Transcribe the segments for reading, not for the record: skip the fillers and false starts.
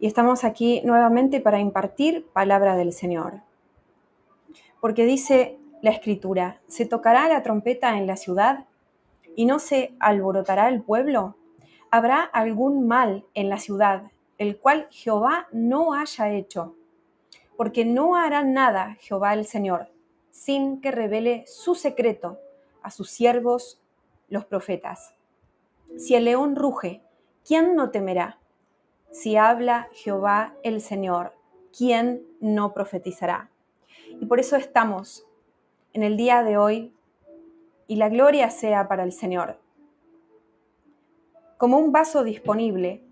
Y estamos aquí nuevamente para impartir palabra del Señor. Porque dice la Escritura, ¿se tocará la trompeta en la ciudad y no se alborotará el pueblo? ¿Habrá algún mal en la ciudad, el cual Jehová no haya hecho? Porque no hará nada Jehová el Señor, sin que revele su secreto a sus siervos los profetas. Si el león ruge, ¿quién no temerá? Si habla Jehová el Señor, ¿quién no profetizará? Y por eso estamos en el día de hoy, y la gloria sea para el Señor, como un vaso disponible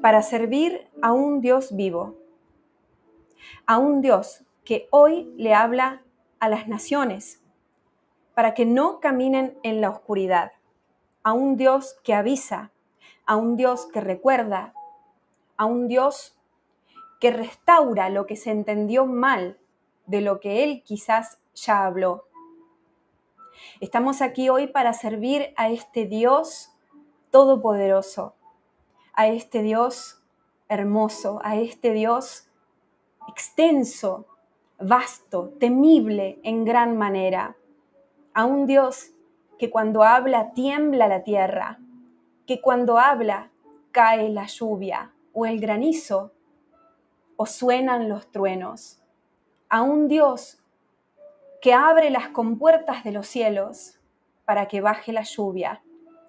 para servir a un Dios vivo, a un Dios que hoy le habla a las naciones para que no caminen en la oscuridad, a un Dios que avisa, a un Dios que recuerda, a un Dios que restaura lo que se entendió mal de lo que Él quizás ya habló. Estamos aquí hoy para servir a este Dios todopoderoso, a este Dios hermoso, a este Dios extenso, vasto, temible en gran manera, a un Dios que cuando habla tiembla la tierra, que cuando habla cae la lluvia o el granizo o suenan los truenos, a un Dios que abre las compuertas de los cielos para que baje la lluvia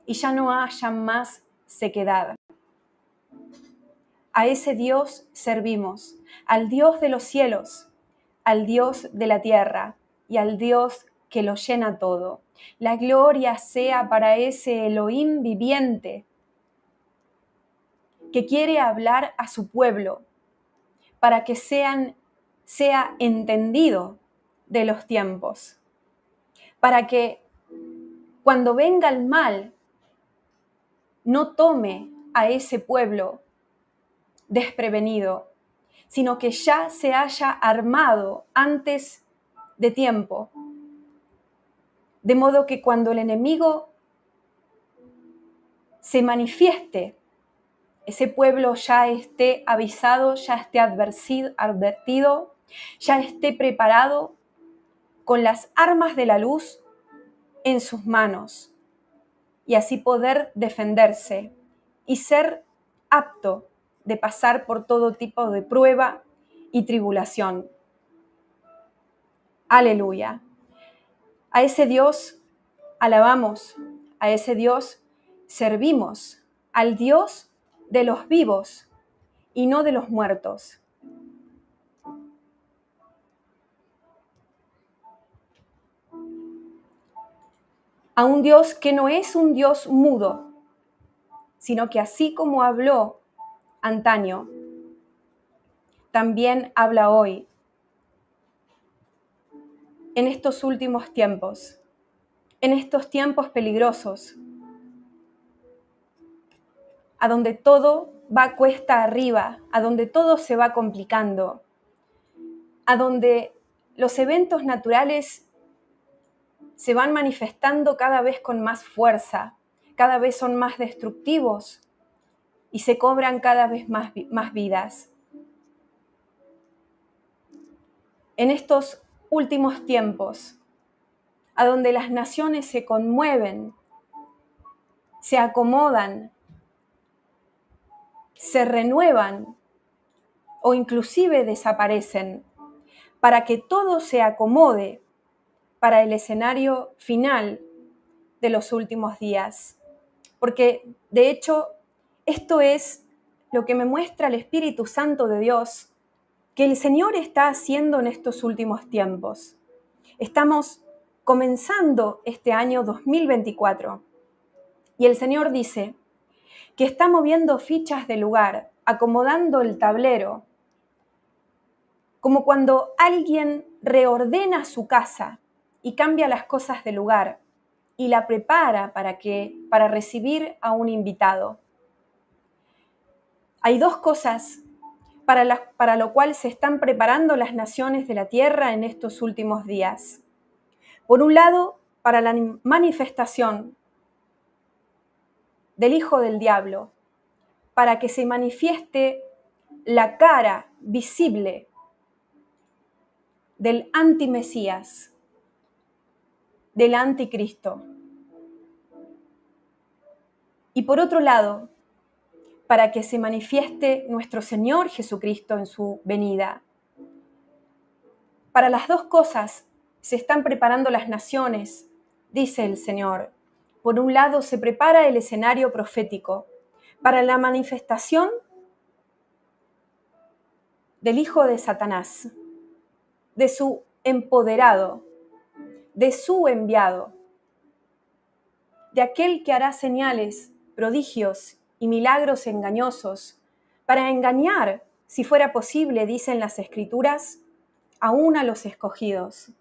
y ya no haya más sequedad. A ese Dios servimos, al Dios de los cielos, al Dios de la tierra y al Dios que lo llena todo. La gloria sea para ese Elohim viviente que quiere hablar a su pueblo para que sea entendido de los tiempos, para que cuando venga el mal no tome a ese pueblo desprevenido, sino que ya se haya armado antes de tiempo, de modo que cuando el enemigo se manifieste, ese pueblo ya esté avisado, ya esté advertido, ya esté preparado con las armas de la luz en sus manos y así poder defenderse y ser apto de pasar por todo tipo de prueba y tribulación. Aleluya. A ese Dios alabamos, a ese Dios servimos, al Dios de los vivos y no de los muertos. A un Dios que no es un Dios mudo, sino que así como habló antaño, también habla hoy, en estos últimos tiempos, en estos tiempos peligrosos, a donde todo va cuesta arriba, a donde todo se va complicando, a donde los eventos naturales se van manifestando cada vez con más fuerza, cada vez son más destructivos y se cobran cada vez más vidas. En estos últimos tiempos, a donde las naciones se conmueven, se acomodan, se renuevan o inclusive desaparecen, para que todo se acomode para el escenario final de los últimos días. Porque, de hecho, esto es lo que me muestra el Espíritu Santo de Dios, que el Señor está haciendo en estos últimos tiempos. Estamos comenzando este año 2024 y el Señor dice que está moviendo fichas de lugar, acomodando el tablero, como cuando alguien reordena su casa y cambia las cosas de lugar y la prepara para recibir a un invitado. Hay dos cosas para lo cual se están preparando las naciones de la tierra en estos últimos días. Por un lado, para la manifestación del Hijo del Diablo, para que se manifieste la cara visible del antimesías, del anticristo. Y por otro lado, para que se manifieste nuestro Señor Jesucristo en su venida. Para las dos cosas se están preparando las naciones, dice el Señor. Por un lado, se prepara el escenario profético para la manifestación del hijo de Satanás, de su empoderado, de su enviado, de aquel que hará señales, prodigios y milagros engañosos para engañar, si fuera posible, dicen las Escrituras, aún a los escogidos.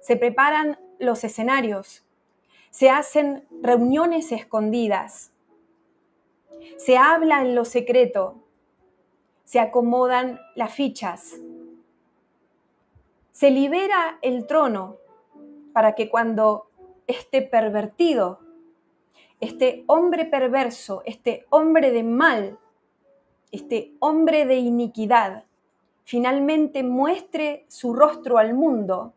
Se preparan los escenarios, se hacen reuniones escondidas, se habla en lo secreto, se acomodan las fichas, se libera el trono para que cuando este pervertido, este hombre perverso, este hombre de mal, este hombre de iniquidad, finalmente muestre su rostro al mundo,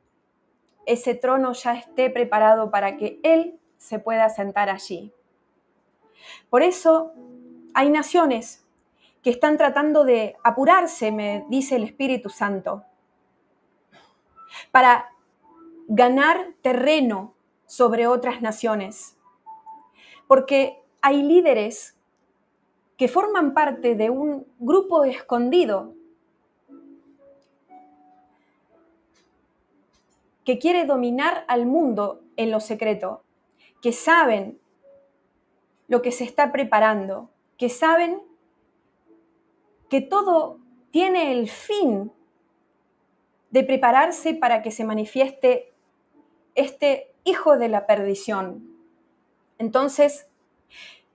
ese trono ya esté preparado para que él se pueda sentar allí. Por eso hay naciones que están tratando de apurarse, me dice el Espíritu Santo, para ganar terreno sobre otras naciones. Porque hay líderes que forman parte de un grupo escondido que quiere dominar al mundo en lo secreto, que saben lo que se está preparando, que saben que todo tiene el fin de prepararse para que se manifieste este hijo de la perdición. Entonces,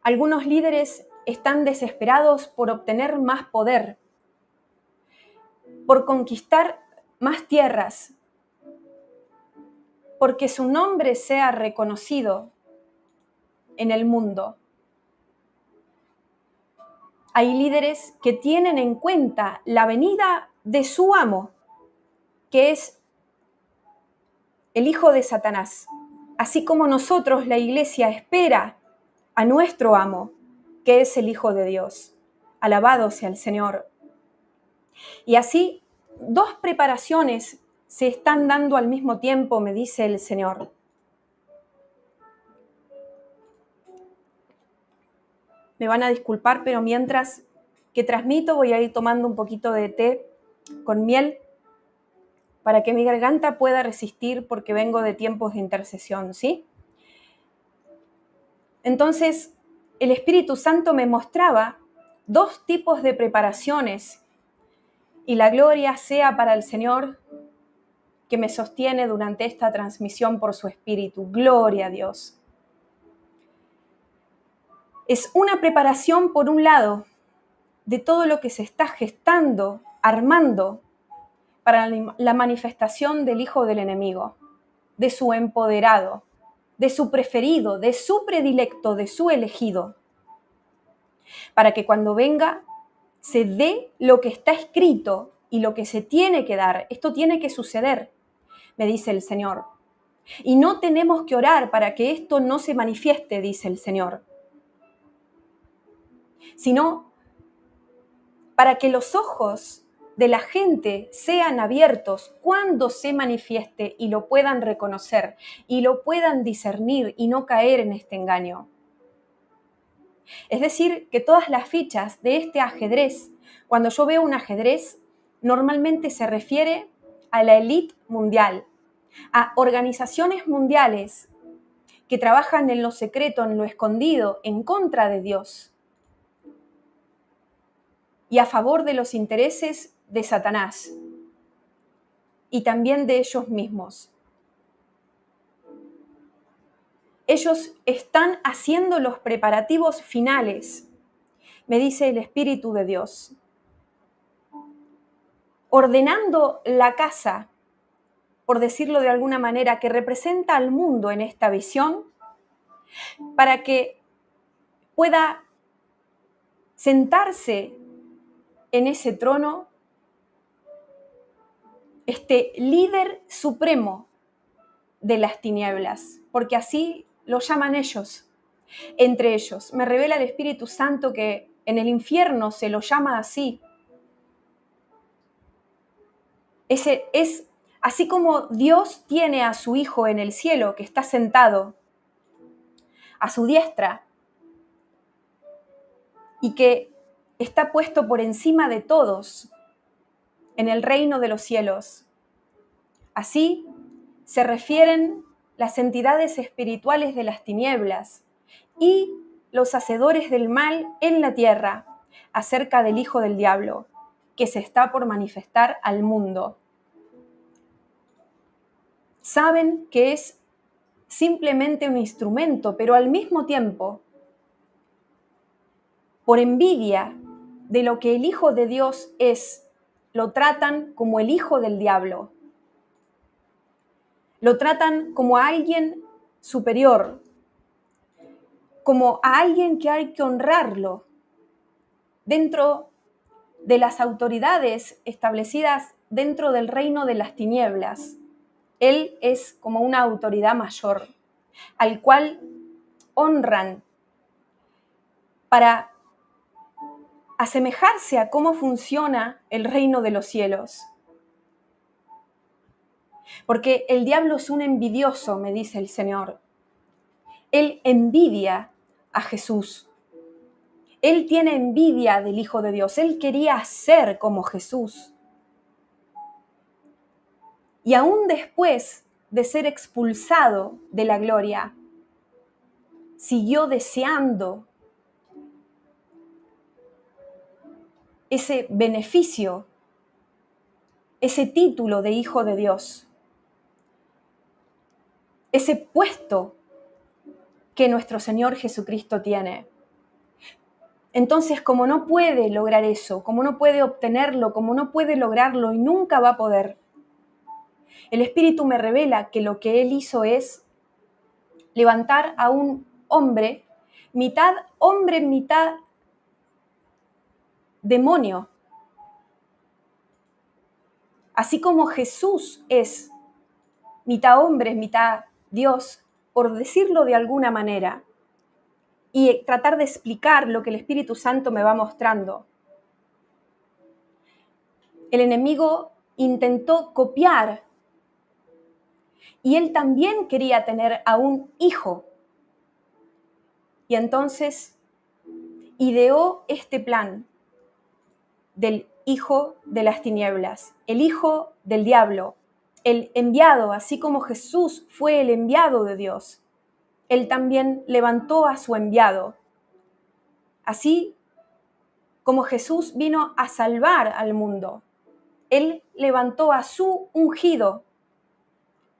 algunos líderes están desesperados por obtener más poder, por conquistar más tierras, porque su nombre sea reconocido en el mundo. Hay líderes que tienen en cuenta la venida de su amo, que es el hijo de Satanás, así como nosotros, la iglesia, espera a nuestro amo, que es el Hijo de Dios. Alabado sea el Señor. Y así, dos preparaciones se están dando al mismo tiempo, me dice el Señor. Me van a disculpar, pero mientras que transmito voy a ir tomando un poquito de té con miel para que mi garganta pueda resistir porque vengo de tiempos de intercesión, ¿sí? Entonces, el Espíritu Santo me mostraba dos tipos de preparaciones y la gloria sea para el Señor que me sostiene durante esta transmisión por su Espíritu. Gloria a Dios. Es una preparación, por un lado, de todo lo que se está gestando, armando para la manifestación del hijo del enemigo, de su empoderado, de su preferido, de su predilecto, de su elegido, para que cuando venga se dé lo que está escrito y lo que se tiene que dar. Esto tiene que suceder, me dice el Señor. Y no tenemos que orar para que esto no se manifieste, dice el Señor, sino para que los ojos de la gente sean abiertos cuando se manifieste y lo puedan reconocer y lo puedan discernir y no caer en este engaño. Es decir, que todas las fichas de este ajedrez, cuando yo veo un ajedrez, normalmente se refiere a la élite mundial, a organizaciones mundiales que trabajan en lo secreto, en lo escondido, en contra de Dios y a favor de los intereses de Satanás y también de ellos mismos. Ellos están haciendo los preparativos finales, me dice el Espíritu de Dios, ordenando la casa, por decirlo de alguna manera, que representa al mundo en esta visión, para que pueda sentarse en ese trono este líder supremo de las tinieblas, porque así lo llaman ellos, entre ellos. Me revela el Espíritu Santo que en el infierno se lo llama así. Ese es así como Dios tiene a su Hijo en el cielo, que está sentado a su diestra y que está puesto por encima de todos en el reino de los cielos. Así se refieren las entidades espirituales de las tinieblas y los hacedores del mal en la tierra acerca del Hijo del Diablo, que se está por manifestar al mundo. Saben que es simplemente un instrumento, pero al mismo tiempo, por envidia de lo que el Hijo de Dios es, lo tratan como el hijo del diablo. Lo tratan como a alguien superior, como a alguien que hay que honrarlo dentro de las autoridades establecidas dentro del reino de las tinieblas. Él es como una autoridad mayor, al cual honran para asemejarse a cómo funciona el reino de los cielos. Porque el diablo es un envidioso, me dice el Señor. Él envidia a Jesús. Él tiene envidia del Hijo de Dios. Él quería ser como Jesús. Y aún después de ser expulsado de la gloria, siguió deseando ese beneficio, ese título de Hijo de Dios, ese puesto que nuestro Señor Jesucristo tiene. Entonces, como no puede lograr eso, como no puede obtenerlo, como no puede lograrlo y nunca va a poder, el Espíritu me revela que lo que Él hizo es levantar a un hombre, mitad demonio. Así como Jesús es mitad hombre, mitad Dios, por decirlo de alguna manera, y tratar de explicar lo que el Espíritu Santo me va mostrando. El enemigo intentó copiar y él también quería tener a un hijo. Y entonces ideó este plan del hijo de las tinieblas, el hijo del diablo, el enviado, así como Jesús fue el enviado de Dios. Él también levantó a su enviado. Así como Jesús vino a salvar al mundo, Él levantó a su ungido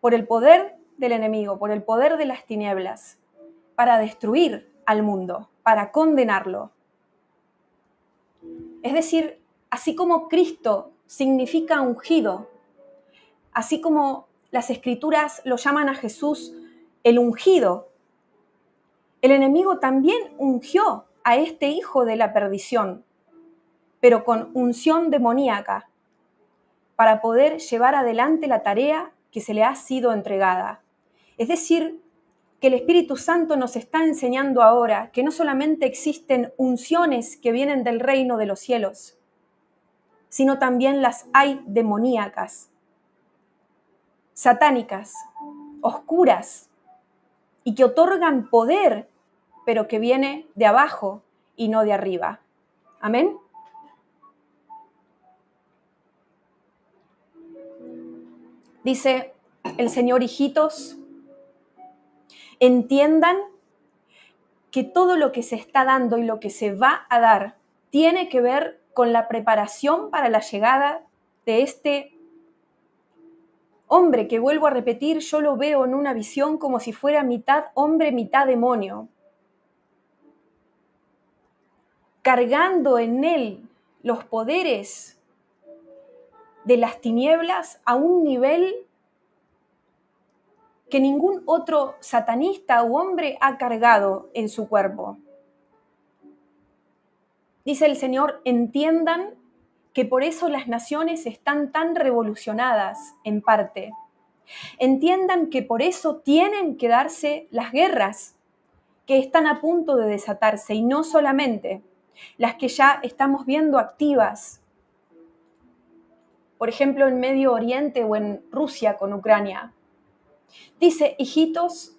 por el poder del enemigo, por el poder de las tinieblas, para destruir al mundo, para condenarlo. Es decir, así como Cristo significa ungido, así como las Escrituras lo llaman a Jesús el ungido, el enemigo también ungió a este hijo de la perdición, pero con unción demoníaca, para poder llevar adelante la tarea que se le ha sido entregada. Es decir, que el Espíritu Santo nos está enseñando ahora que no solamente existen unciones que vienen del reino de los cielos, sino también las hay demoníacas, satánicas, oscuras, y que otorgan poder, pero que viene de abajo y no de arriba. Amén. Dice el Señor: hijitos, entiendan que todo lo que se está dando y lo que se va a dar tiene que ver con la preparación para la llegada de este hombre, que vuelvo a repetir, yo lo veo en una visión como si fuera mitad hombre, mitad demonio, cargando en él los poderes de las tinieblas a un nivel que ningún otro satanista u hombre ha cargado en su cuerpo. Dice el Señor, entiendan que por eso las naciones están tan revolucionadas en parte. Entiendan que por eso tienen que darse las guerras que están a punto de desatarse, y no solamente las que ya estamos viendo activas, por ejemplo en Medio Oriente o en Rusia con Ucrania. Dice, hijitos,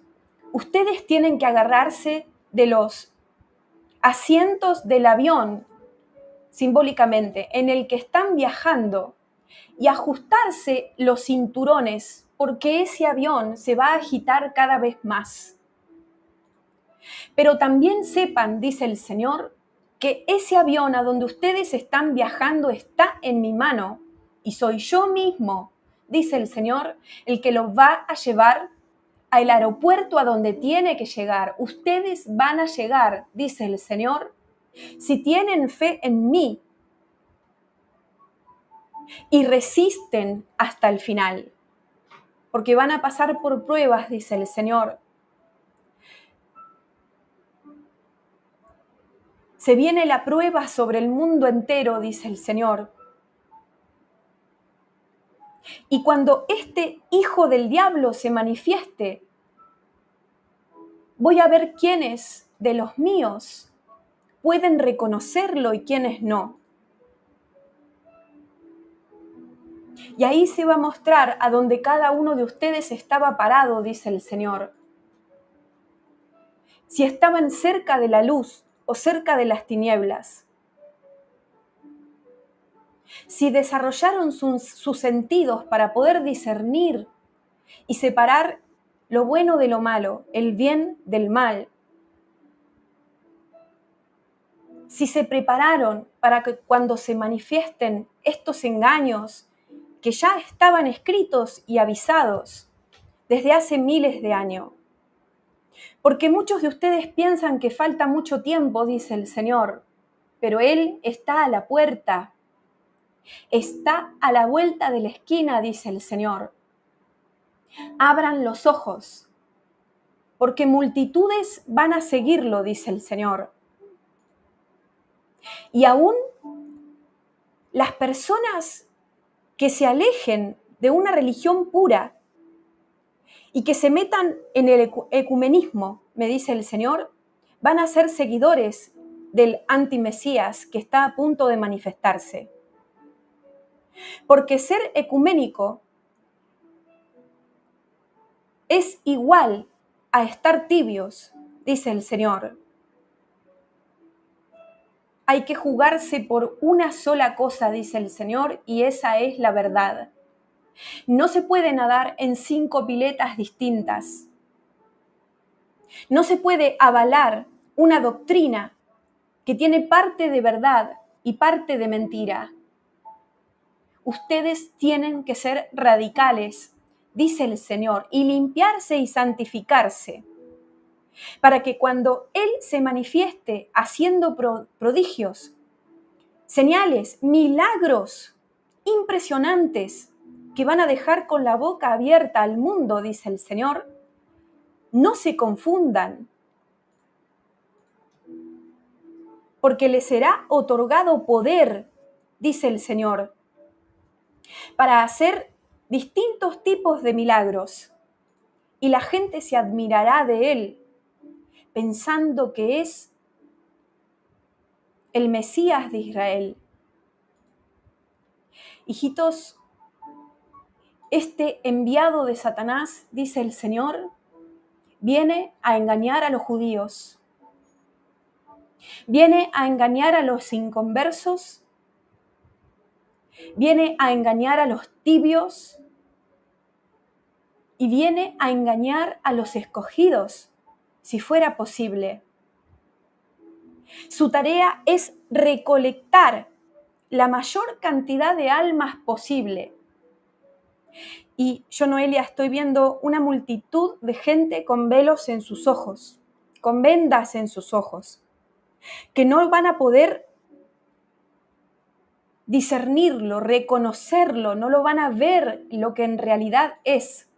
ustedes tienen que agarrarse de los asientos del avión, simbólicamente, en el que están viajando, y ajustarse los cinturones, porque ese avión se va a agitar cada vez más. Pero también sepan, dice el Señor, que ese avión a donde ustedes están viajando está en mi mano, y soy yo mismo, dice el Señor, el que los va a llevar al aeropuerto a donde tiene que llegar. Ustedes van a llegar, dice el Señor, si tienen fe en mí y resisten hasta el final, porque van a pasar por pruebas, dice el Señor. Se viene la prueba sobre el mundo entero, dice el Señor. Y cuando este hijo del diablo se manifieste, voy a ver quiénes de los míos pueden reconocerlo y quiénes no. Y ahí se va a mostrar a donde cada uno de ustedes estaba parado, dice el Señor. Si estaban cerca de la luz o cerca de las tinieblas. Si desarrollaron sus sentidos para poder discernir y separar lo bueno de lo malo, el bien del mal. Si se prepararon para que cuando se manifiesten estos engaños que ya estaban escritos y avisados desde hace miles de años. Porque muchos de ustedes piensan que falta mucho tiempo, dice el Señor, pero Él está a la puerta. Está a la vuelta de la esquina, dice el Señor. Abran los ojos, porque multitudes van a seguirlo, dice el Señor. Y aún las personas que se alejen de una religión pura y que se metan en el ecumenismo, me dice el Señor, van a ser seguidores del antimesías que está a punto de manifestarse. Porque ser ecuménico es igual a estar tibios, dice el Señor. Hay que jugarse por una sola cosa, dice el Señor, y esa es la verdad. No se puede nadar en 5 piletas distintas. No se puede avalar una doctrina que tiene parte de verdad y parte de mentira. Ustedes tienen que ser radicales, dice el Señor, y limpiarse y santificarse, para que cuando Él se manifieste haciendo prodigios, señales, milagros impresionantes que van a dejar con la boca abierta al mundo, dice el Señor, no se confundan, porque les será otorgado poder, dice el Señor, para hacer distintos tipos de milagros, y la gente se admirará de Él, pensando que es el Mesías de Israel. Hijitos, este enviado de Satanás, dice el Señor, viene a engañar a los judíos, viene a engañar a los inconversos, viene a engañar a los tibios y viene a engañar a los escogidos, si fuera posible. Su tarea es recolectar la mayor cantidad de almas posible. Y yo, Noelia, estoy viendo una multitud de gente con velos en sus ojos, con vendas en sus ojos, que no van a poder discernirlo, reconocerlo, no lo van a ver lo que en realidad es,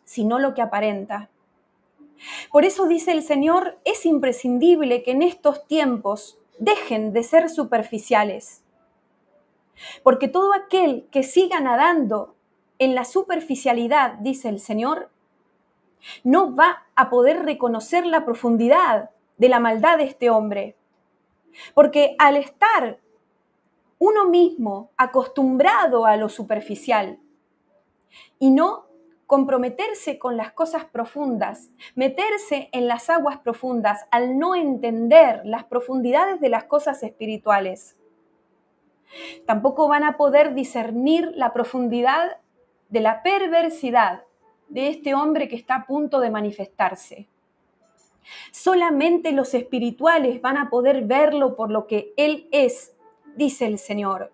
sino lo que aparenta. Por eso dice el Señor, es imprescindible que en estos tiempos dejen de ser superficiales. Porque todo aquel que siga nadando en la superficialidad, dice el Señor, no va a poder reconocer la profundidad de la maldad de este hombre. Porque al estar uno mismo acostumbrado a lo superficial y no comprometerse con las cosas profundas, meterse en las aguas profundas, al no entender las profundidades de las cosas espirituales, tampoco van a poder discernir la profundidad de la perversidad de este hombre que está a punto de manifestarse. Solamente los espirituales van a poder verlo por lo que Él es, dice el Señor.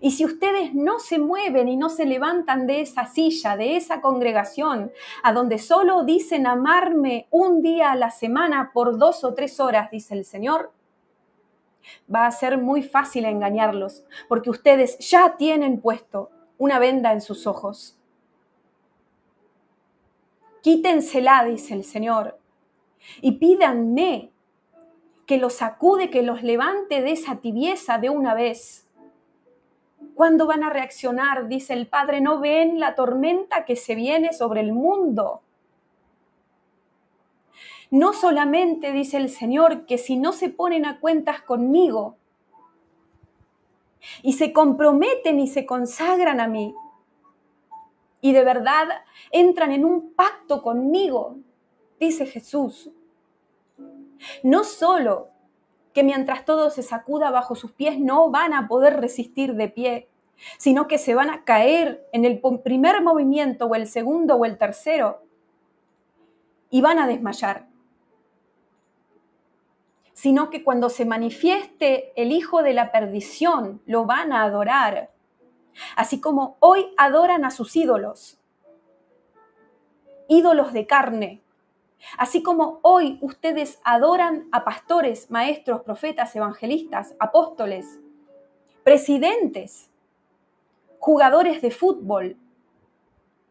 Y si ustedes no se mueven y no se levantan de esa silla, de esa congregación, a donde solo dicen amarme un día a la semana por 2 o 3 horas, dice el Señor, va a ser muy fácil engañarlos, porque ustedes ya tienen puesto una venda en sus ojos. Quítensela, dice el Señor, y pídanme que los sacude, que los levante de esa tibieza de una vez. ¿Cuándo van a reaccionar? Dice el Padre, ¿no ven la tormenta que se viene sobre el mundo? No solamente, dice el Señor, que si no se ponen a cuentas conmigo y se comprometen y se consagran a mí y de verdad entran en un pacto conmigo, dice Jesús, no solo que mientras todo se sacuda bajo sus pies no van a poder resistir de pie, sino que se van a caer en el primer movimiento o el segundo o el tercero y van a desmayar. Sino que cuando se manifieste el hijo de la perdición, lo van a adorar. Así como hoy adoran a sus ídolos, ídolos de carne. Así como hoy ustedes adoran a pastores, maestros, profetas, evangelistas, apóstoles, presidentes, jugadores de fútbol,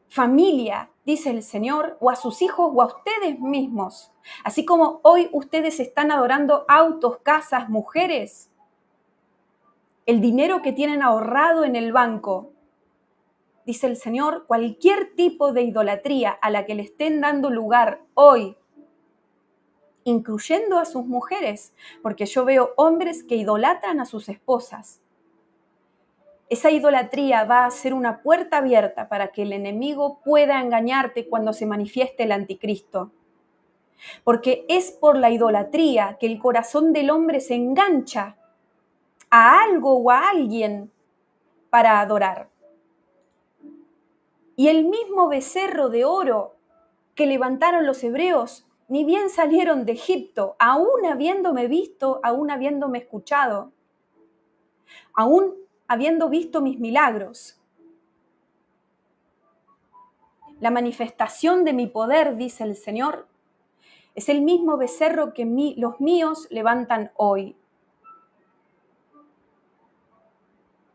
familia, dice el Señor, o a sus hijos o a ustedes mismos. Así como hoy ustedes están adorando autos, casas, mujeres, el dinero que tienen ahorrado en el banco. Dice el Señor, cualquier tipo de idolatría a la que le estén dando lugar hoy, incluyendo a sus mujeres, porque yo veo hombres que idolatran a sus esposas. Esa idolatría va a ser una puerta abierta para que el enemigo pueda engañarte cuando se manifieste el anticristo. Porque es por la idolatría que el corazón del hombre se engancha a algo o a alguien para adorar. Y el mismo becerro de oro que levantaron los hebreos, ni bien salieron de Egipto, aún habiéndome visto, aún habiéndome escuchado, aún habiendo visto mis milagros. La manifestación de mi poder, dice el Señor, es el mismo becerro que los míos levantan hoy.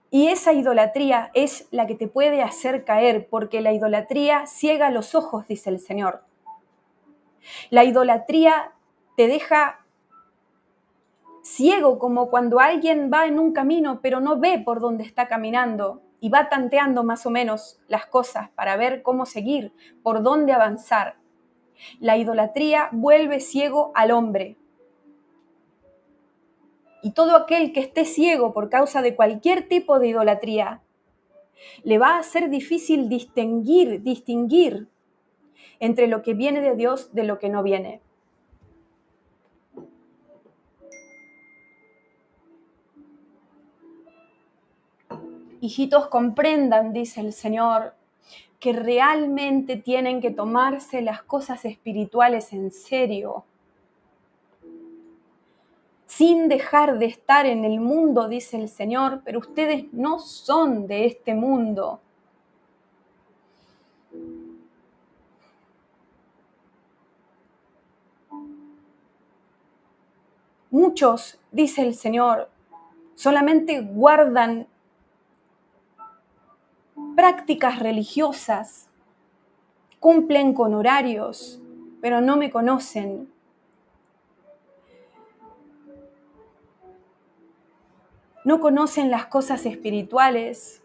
Y esa idolatría es la que te puede hacer caer, porque la idolatría ciega los ojos, dice el Señor. La idolatría te deja ciego, como cuando alguien va en un camino pero no ve por dónde está caminando y va tanteando más o menos las cosas para ver cómo seguir, por dónde avanzar. La idolatría vuelve ciego al hombre. Y todo aquel que esté ciego por causa de cualquier tipo de idolatría, le va a ser difícil distinguir entre lo que viene de Dios de lo que no viene. Hijitos, comprendan, dice el Señor, que realmente tienen que tomarse las cosas espirituales en serio, sin dejar de estar en el mundo, dice el Señor, pero ustedes no son de este mundo. Muchos, dice el Señor, solamente guardan prácticas religiosas, cumplen con horarios, pero no me conocen. no conocen las cosas espirituales,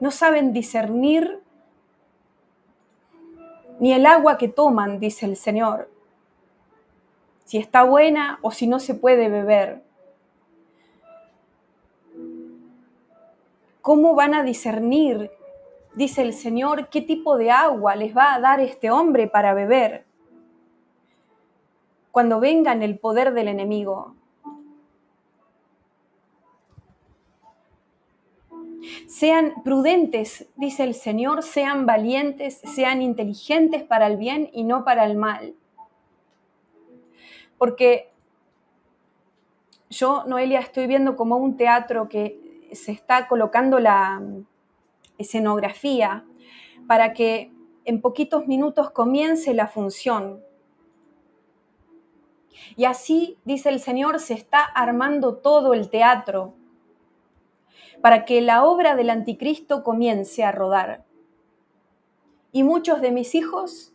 no saben discernir ni el agua que toman, dice el Señor, si está buena o si no se puede beber. ¿Cómo van a discernir, dice el Señor, qué tipo de agua les va a dar este hombre para beber cuando venga en el poder del enemigo? Sean prudentes, dice el Señor, sean valientes, sean inteligentes para el bien y no para el mal. Porque yo, Noelia, estoy viendo como un teatro que se está colocando la escenografía para que en poquitos minutos comience la función. Y así, dice el Señor, se está armando todo el teatro para que la obra del anticristo comience a rodar. Y muchos de mis hijos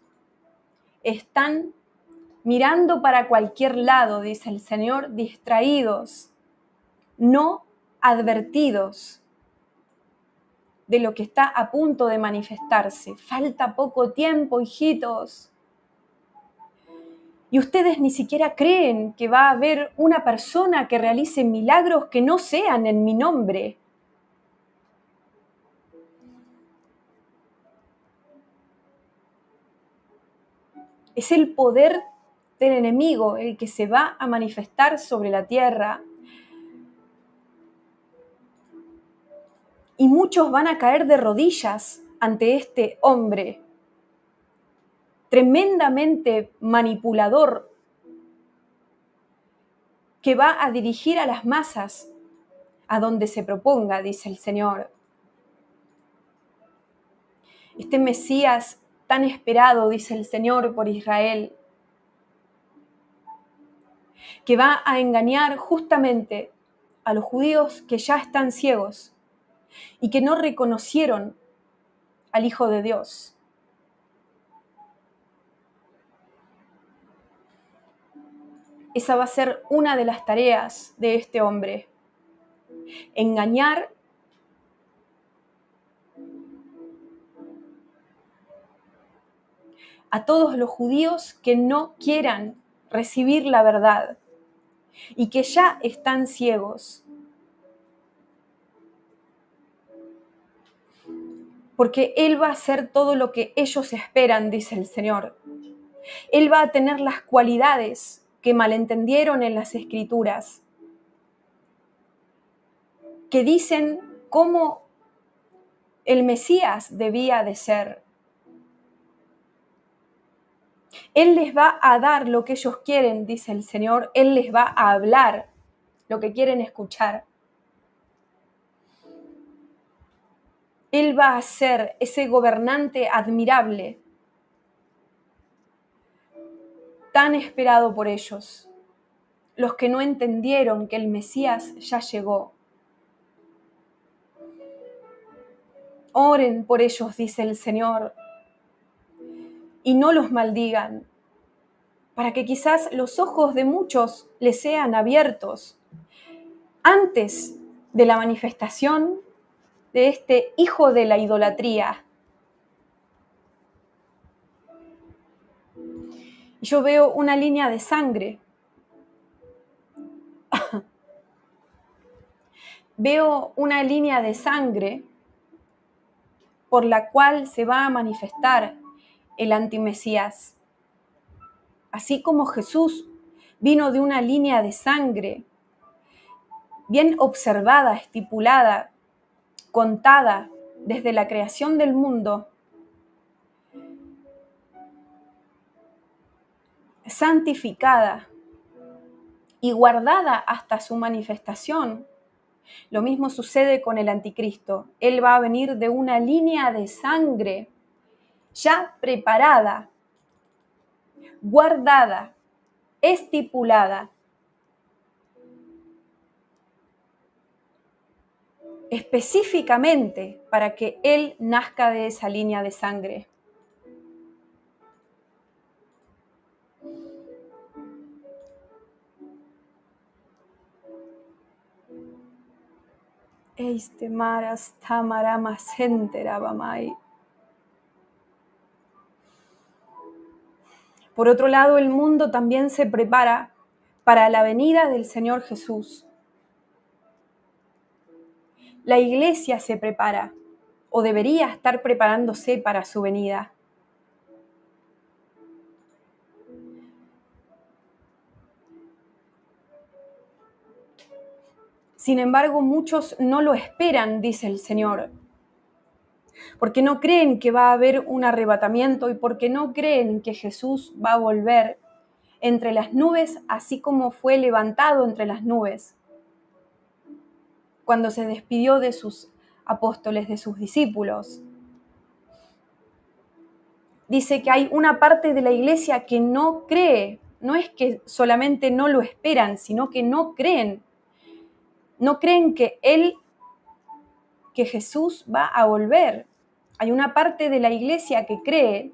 están mirando para cualquier lado, dice el Señor, distraídos, no advertidos de lo que está a punto de manifestarse. Falta poco tiempo, hijitos. Y ustedes ni siquiera creen que va a haber una persona que realice milagros que no sean en mi nombre. Es el poder del enemigo el que se va a manifestar sobre la tierra. Y muchos van a caer de rodillas ante este hombre tremendamente manipulador que va a dirigir a las masas a donde se proponga, dice el Señor. Este Mesías tan esperado, dice el Señor, por Israel, que va a engañar justamente a los judíos que ya están ciegos y que no reconocieron al Hijo de Dios. Esa va a ser una de las tareas de este hombre: engañar a todos los judíos que no quieran recibir la verdad y que ya están ciegos. Porque Él va a hacer todo lo que ellos esperan, dice el Señor. Él va a tener las cualidades que malentendieron en las Escrituras, que dicen cómo el Mesías debía de ser. Él les va a dar lo que ellos quieren, dice el Señor. Él les va a hablar lo que quieren escuchar. Él va a ser ese gobernante admirable, tan esperado por ellos, los que no entendieron que el Mesías ya llegó. Oren por ellos, dice el Señor, y no los maldigan, para que quizás los ojos de muchos les sean abiertos antes de la manifestación de este hijo de la idolatría. Yo veo una línea de sangre. Veo una línea de sangre por la cual se va a manifestar el antimesías. Así como Jesús vino de una línea de sangre bien observada, estipulada, contada desde la creación del mundo, santificada y guardada hasta su manifestación. Lo mismo sucede con el anticristo. Él va a venir de una línea de sangre ya preparada, guardada, estipulada, específicamente para que Él nazca de esa línea de sangre. Eiste maras tamarama sentera bamai. Por otro lado, el mundo también se prepara para la venida del Señor Jesús. La iglesia se prepara, o debería estar preparándose para su venida. Sin embargo, muchos no lo esperan, dice el Señor, porque no creen que va a haber un arrebatamiento y porque no creen que Jesús va a volver entre las nubes, así como fue levantado entre las nubes cuando se despidió de sus apóstoles, de sus discípulos. Dice que hay una parte de la iglesia que no cree, no es que solamente no lo esperan, sino que no creen. No creen que Jesús va a volver. Hay una parte de la iglesia que cree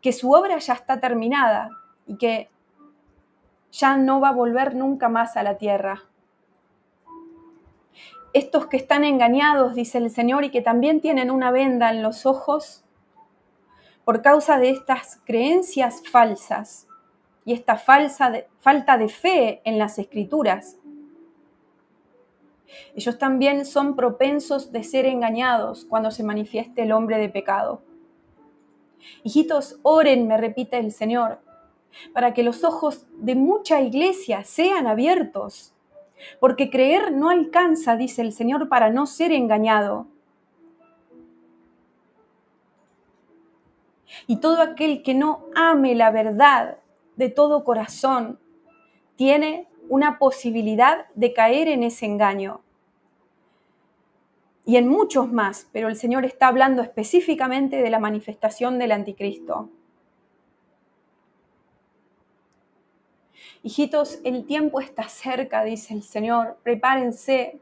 que su obra ya está terminada y que ya no va a volver nunca más a la tierra. Estos que están engañados, dice el Señor, y que también tienen una venda en los ojos por causa de estas creencias falsas y esta falta de fe en las Escrituras. Ellos también son propensos de ser engañados cuando se manifieste el hombre de pecado. Hijitos, oren, me repite el Señor, para que los ojos de mucha iglesia sean abiertos, porque creer no alcanza, dice el Señor, para no ser engañado. Y todo aquel que no ame la verdad de todo corazón tiene una posibilidad de caer en ese engaño. Y en muchos más, pero el Señor está hablando específicamente de la manifestación del anticristo. Hijitos, el tiempo está cerca, dice el Señor, prepárense.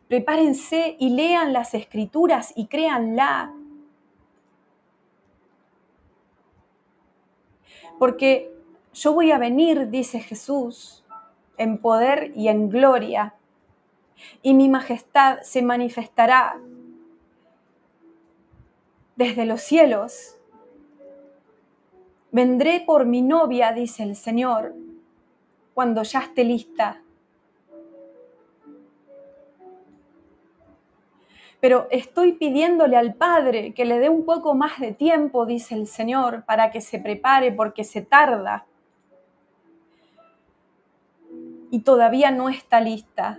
Prepárense y lean las Escrituras y créanla. Porque yo voy a venir, dice Jesús, en poder y en gloria, y mi majestad se manifestará desde los cielos. Vendré por mi novia, dice el Señor, cuando ya esté lista. Pero estoy pidiéndole al Padre que le dé un poco más de tiempo, dice el Señor, para que se prepare porque se tarda. Y todavía no está lista.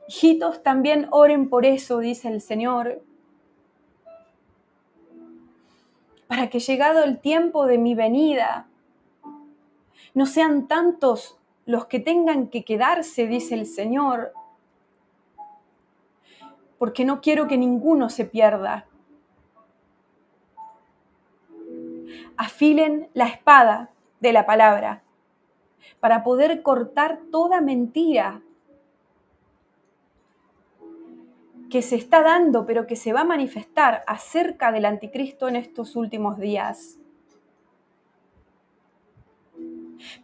Hijitos, también oren por eso, dice el Señor, para que llegado el tiempo de mi venida, no sean tantos los que tengan que quedarse, dice el Señor, porque no quiero que ninguno se pierda. Afilen la espada de la palabra para poder cortar toda mentira que se está dando, pero que se va a manifestar acerca del anticristo en estos últimos días.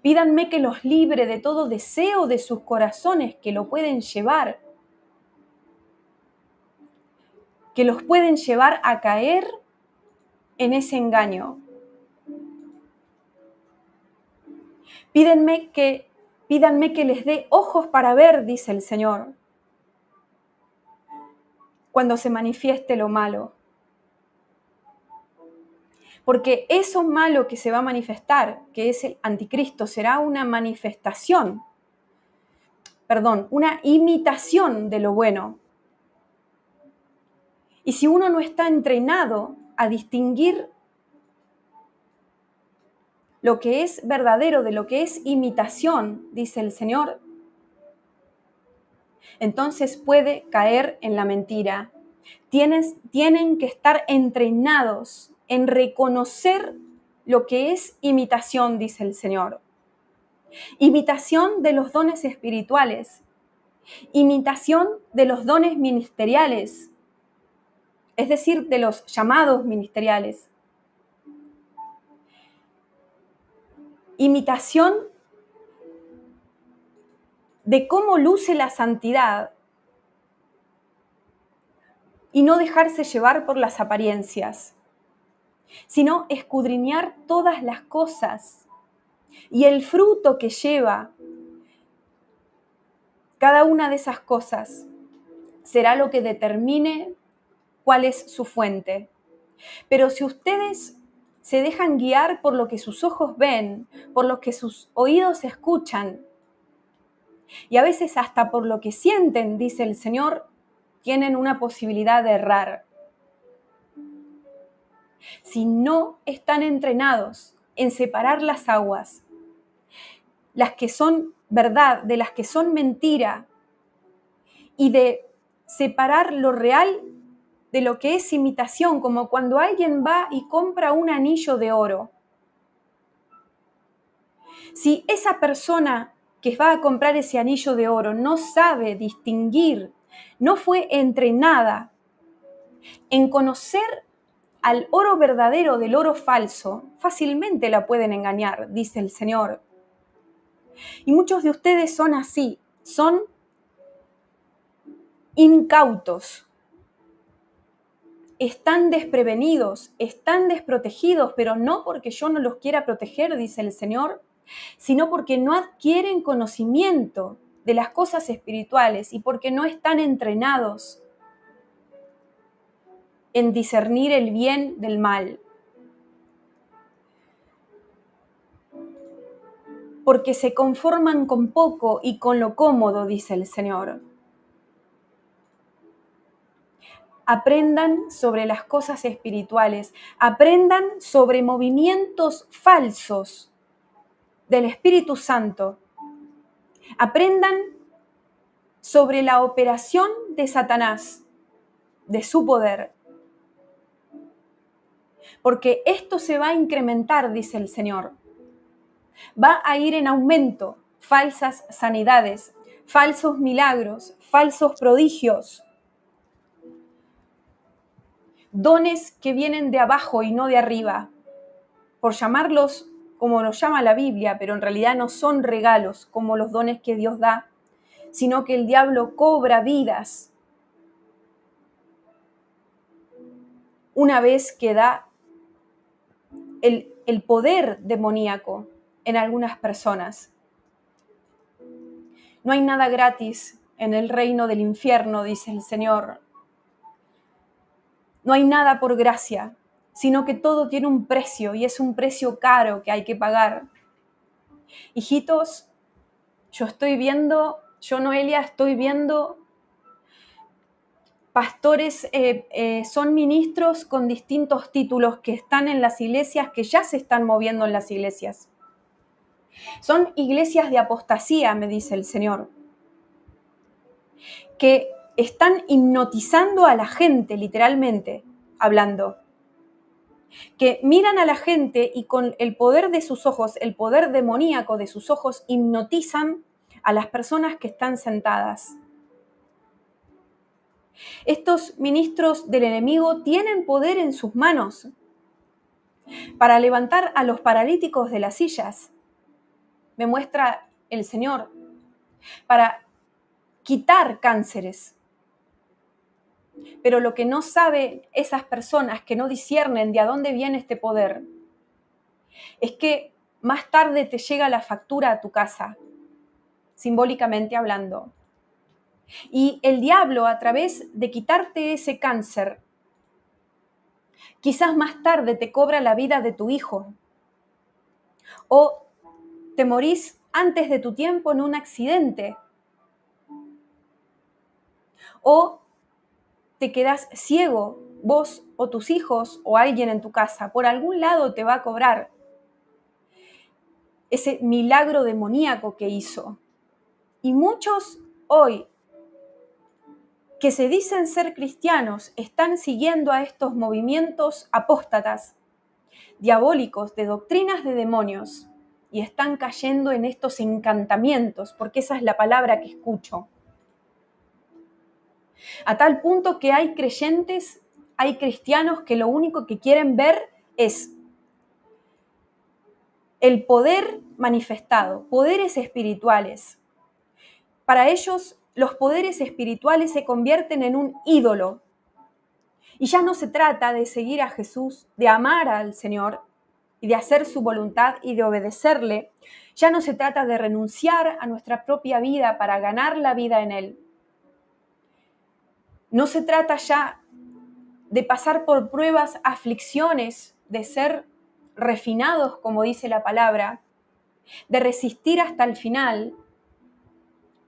Pídanme que los libre de todo deseo de sus corazones que lo pueden llevar, que los pueden llevar a caer en ese engaño. Pídanme que les dé ojos para ver, dice el Señor, cuando se manifieste lo malo. Porque eso malo que se va a manifestar, que es el anticristo, será una una imitación de lo bueno. Y si uno no está entrenado a distinguir lo que es verdadero de lo que es imitación, dice el Señor, entonces puede caer en la mentira. Tienen que estar entrenados en reconocer lo que es imitación, dice el Señor. Imitación de los dones espirituales, imitación de los dones ministeriales, es decir, de los llamados ministeriales. Imitación de cómo luce la santidad y no dejarse llevar por las apariencias, sino escudriñar todas las cosas y el fruto que lleva cada una de esas cosas será lo que determine cuál es su fuente. Pero si ustedes se dejan guiar por lo que sus ojos ven, por lo que sus oídos escuchan, y a veces hasta por lo que sienten, dice el Señor, tienen una posibilidad de errar. Si no están entrenados en separar las aguas, las que son verdad de las que son mentira, y de separar lo real de lo que es imitación, como cuando alguien va y compra un anillo de oro. Si esa persona que va a comprar ese anillo de oro no sabe distinguir, no fue entrenada en conocer al oro verdadero del oro falso, fácilmente la pueden engañar, dice el Señor. Y muchos de ustedes son así, son incautos, están desprevenidos, están desprotegidos, pero no porque yo no los quiera proteger, dice el Señor, sino porque no adquieren conocimiento de las cosas espirituales y porque no están entrenados en discernir el bien del mal. Porque se conforman con poco y con lo cómodo, dice el Señor. Aprendan sobre las cosas espirituales, aprendan sobre movimientos falsos del Espíritu Santo, aprendan sobre la operación de Satanás, de su poder. Porque esto se va a incrementar, dice el Señor. Va a ir en aumento falsas sanidades, falsos milagros, falsos prodigios, dones que vienen de abajo y no de arriba, por llamarlos como los llama la Biblia, pero en realidad no son regalos como los dones que Dios da, sino que el diablo cobra vidas una vez que da el poder demoníaco en algunas personas. No hay nada gratis en el reino del infierno, dice el Señor. No hay nada por gracia, sino que todo tiene un precio y es un precio caro que hay que pagar. Hijitos, Noelia, estoy viendo pastores, son ministros con distintos títulos que están en las iglesias, que ya se están moviendo en las iglesias. Son iglesias de apostasía, me dice el Señor, que están hipnotizando a la gente, literalmente hablando, que miran a la gente y con el poder de sus ojos, el poder demoníaco de sus ojos, hipnotizan a las personas que están sentadas. Estos ministros del enemigo tienen poder en sus manos para levantar a los paralíticos de las sillas, me muestra el Señor, para quitar cánceres. Pero lo que no saben esas personas que no disciernen de a dónde viene este poder es que más tarde te llega la factura a tu casa, simbólicamente hablando. Y el diablo, a través de quitarte ese cáncer, quizás más tarde te cobra la vida de tu hijo. O te morís antes de tu tiempo en un accidente. O te quedás ciego, vos o tus hijos o alguien en tu casa. Por algún lado te va a cobrar ese milagro demoníaco que hizo. Y muchos hoy que se dicen ser cristianos están siguiendo a estos movimientos apóstatas, diabólicos, de doctrinas de demonios, y están cayendo en estos encantamientos, porque esa es la palabra que escucho. A tal punto que hay creyentes, hay cristianos que lo único que quieren ver es el poder manifestado, poderes espirituales. Para ellos, los poderes espirituales se convierten en un ídolo. Y ya no se trata de seguir a Jesús, de amar al Señor y de hacer su voluntad y de obedecerle. Ya no se trata de renunciar a nuestra propia vida para ganar la vida en Él. No se trata ya de pasar por pruebas, aflicciones, de ser refinados, como dice la palabra, de resistir hasta el final,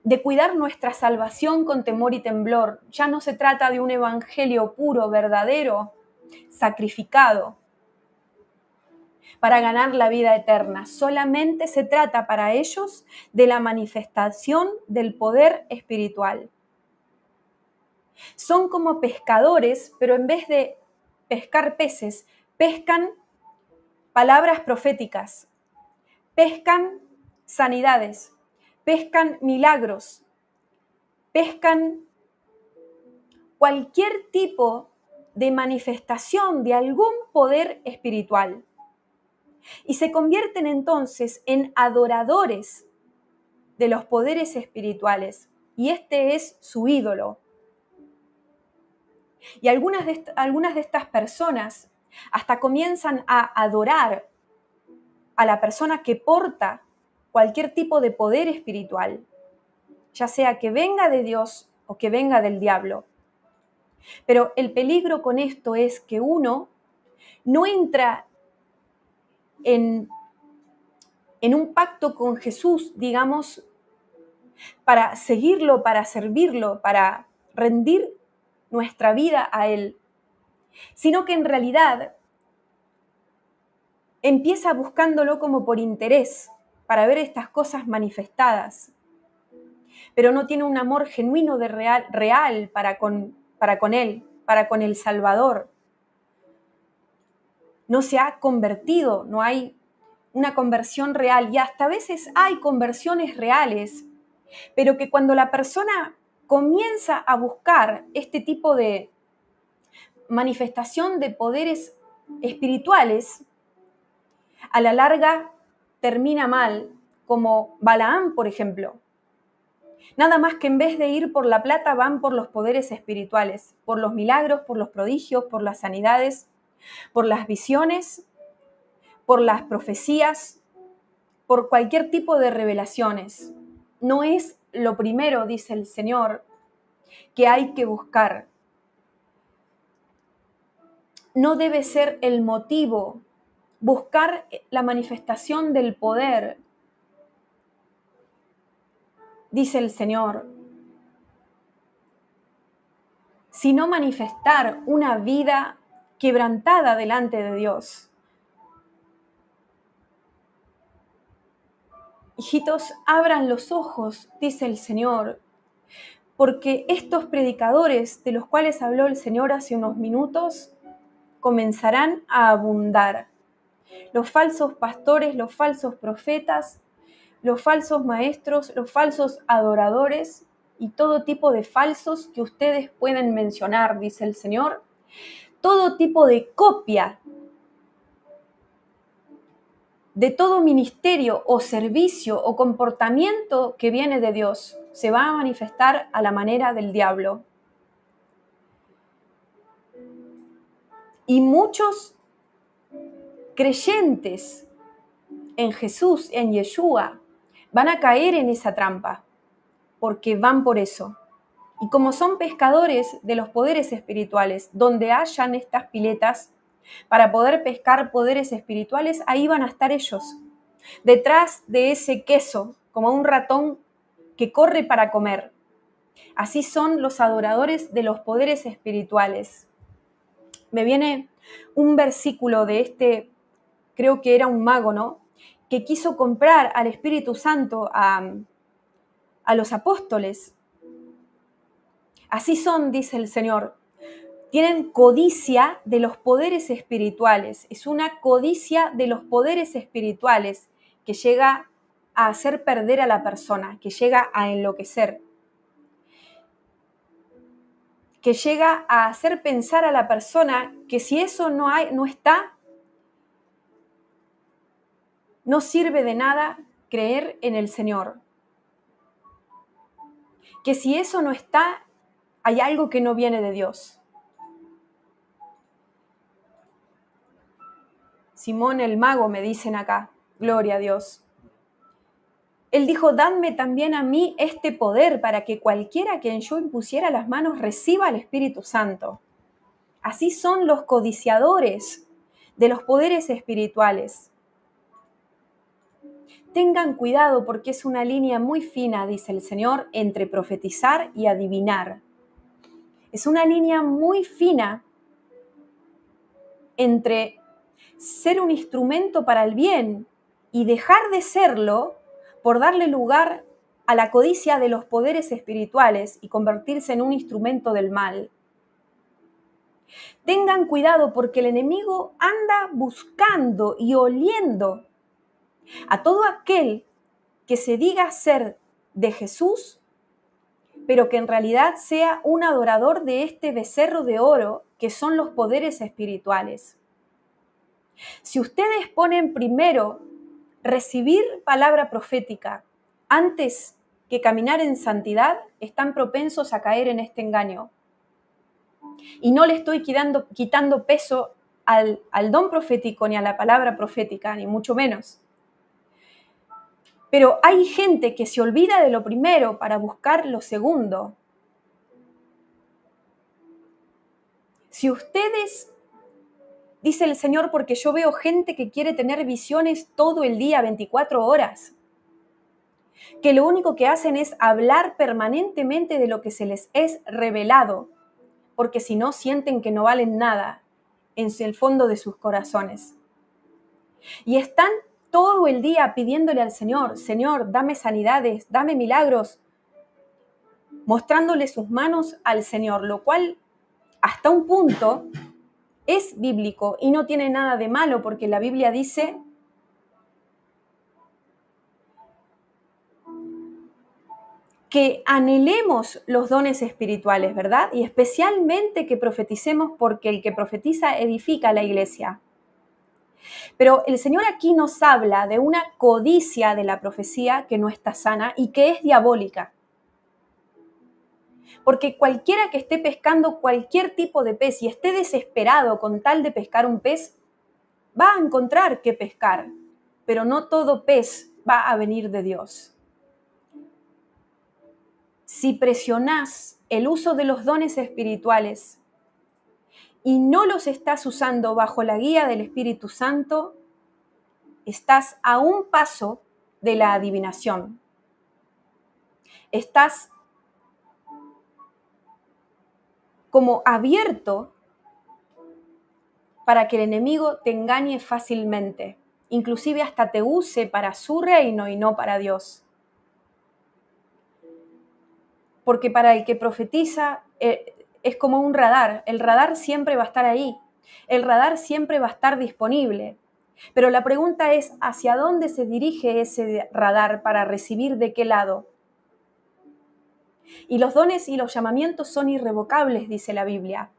de cuidar nuestra salvación con temor y temblor. Ya no se trata de un evangelio puro, verdadero, sacrificado para ganar la vida eterna. Solamente se trata para ellos de la manifestación del poder espiritual. Son como pescadores, pero en vez de pescar peces, pescan palabras proféticas, pescan sanidades, pescan milagros, pescan cualquier tipo de manifestación de algún poder espiritual. Y se convierten entonces en adoradores de los poderes espirituales. Y este es su ídolo. Y algunas de estas personas hasta comienzan a adorar a la persona que porta cualquier tipo de poder espiritual, ya sea que venga de Dios o que venga del diablo. Pero el peligro con esto es que uno no entra en un pacto con Jesús, digamos, para seguirlo, para servirlo, para rendir nuestra vida a Él, sino que en realidad empieza buscándolo como por interés, para ver estas cosas manifestadas, pero no tiene un amor genuino de real para con Él, para con el Salvador. No se ha convertido, no hay una conversión real, y hasta a veces hay conversiones reales, pero que cuando la persona comienza a buscar este tipo de manifestación de poderes espirituales, a la larga termina mal, como Balaam, por ejemplo. Nada más que en vez de ir por la plata, van por los poderes espirituales, por los milagros, por los prodigios, por las sanidades, por las visiones, por las profecías, por cualquier tipo de revelaciones. No es lo primero, dice el Señor, que hay que buscar. No debe ser el motivo buscar la manifestación del poder, dice el Señor, sino manifestar una vida quebrantada delante de Dios. Hijitos, abran los ojos, dice el Señor, porque estos predicadores de los cuales habló el Señor hace unos minutos comenzarán a abundar. Los falsos pastores, los falsos profetas, los falsos maestros, los falsos adoradores y todo tipo de falsos que ustedes pueden mencionar, dice el Señor, todo tipo de copia de todo ministerio o servicio o comportamiento que viene de Dios se va a manifestar a la manera del diablo. Y muchos creyentes en Jesús, en Yeshua, van a caer en esa trampa, porque van por eso. Y como son pescadores de los poderes espirituales, donde hayan estas piletas para poder pescar poderes espirituales, ahí van a estar ellos, detrás de ese queso, como un ratón que corre para comer. Así son los adoradores de los poderes espirituales. Me viene un versículo de creo que era un mago, ¿no?, que quiso comprar al Espíritu Santo a los apóstoles. Así son, dice el Señor. Tienen codicia de los poderes espirituales. Es una codicia de los poderes espirituales que llega a hacer perder a la persona, que llega a enloquecer, que llega a hacer pensar a la persona que si eso no está, no sirve de nada creer en el Señor. Que si eso no está, hay algo que no viene de Dios. Simón el mago, me dicen acá. Gloria a Dios. Él dijo, dadme también a mí este poder para que cualquiera a quien yo impusiera las manos reciba el Espíritu Santo. Así son los codiciadores de los poderes espirituales. Tengan cuidado porque es una línea muy fina, dice el Señor, entre profetizar y adivinar. Es una línea muy fina entre ser un instrumento para el bien y dejar de serlo por darle lugar a la codicia de los poderes espirituales y convertirse en un instrumento del mal. Tengan cuidado porque el enemigo anda buscando y oliendo a todo aquel que se diga ser de Jesús, pero que en realidad sea un adorador de este becerro de oro que son los poderes espirituales. Si ustedes ponen primero recibir palabra profética antes que caminar en santidad, están propensos a caer en este engaño. Y no le estoy quitando peso al don profético ni a la palabra profética, ni mucho menos. Pero hay gente que se olvida de lo primero para buscar lo segundo. Si ustedes, dice el Señor, porque yo veo gente que quiere tener visiones todo el día, 24 horas, que lo único que hacen es hablar permanentemente de lo que se les es revelado, porque si no sienten que no valen nada en el fondo de sus corazones. Y están todo el día pidiéndole al Señor, Señor, dame sanidades, dame milagros, mostrándole sus manos al Señor, lo cual hasta un punto es bíblico y no tiene nada de malo, porque la Biblia dice que anhelemos los dones espirituales, ¿verdad? Y especialmente que profeticemos, porque el que profetiza edifica la iglesia. Pero el Señor aquí nos habla de una codicia de la profecía que no está sana y que es diabólica. Porque cualquiera que esté pescando cualquier tipo de pez y esté desesperado con tal de pescar un pez, va a encontrar qué pescar, pero no todo pez va a venir de Dios. Si presionás el uso de los dones espirituales y no los estás usando bajo la guía del Espíritu Santo, estás a un paso de la adivinación. Estás como abierto para que el enemigo te engañe fácilmente, inclusive hasta te use para su reino y no para Dios. Porque para el que profetiza es como un radar. El radar siempre va a estar ahí. El radar siempre va a estar disponible. Pero la pregunta es, ¿hacia dónde se dirige ese radar para recibir de qué lado? Y los dones y los llamamientos son irrevocables, dice la Biblia.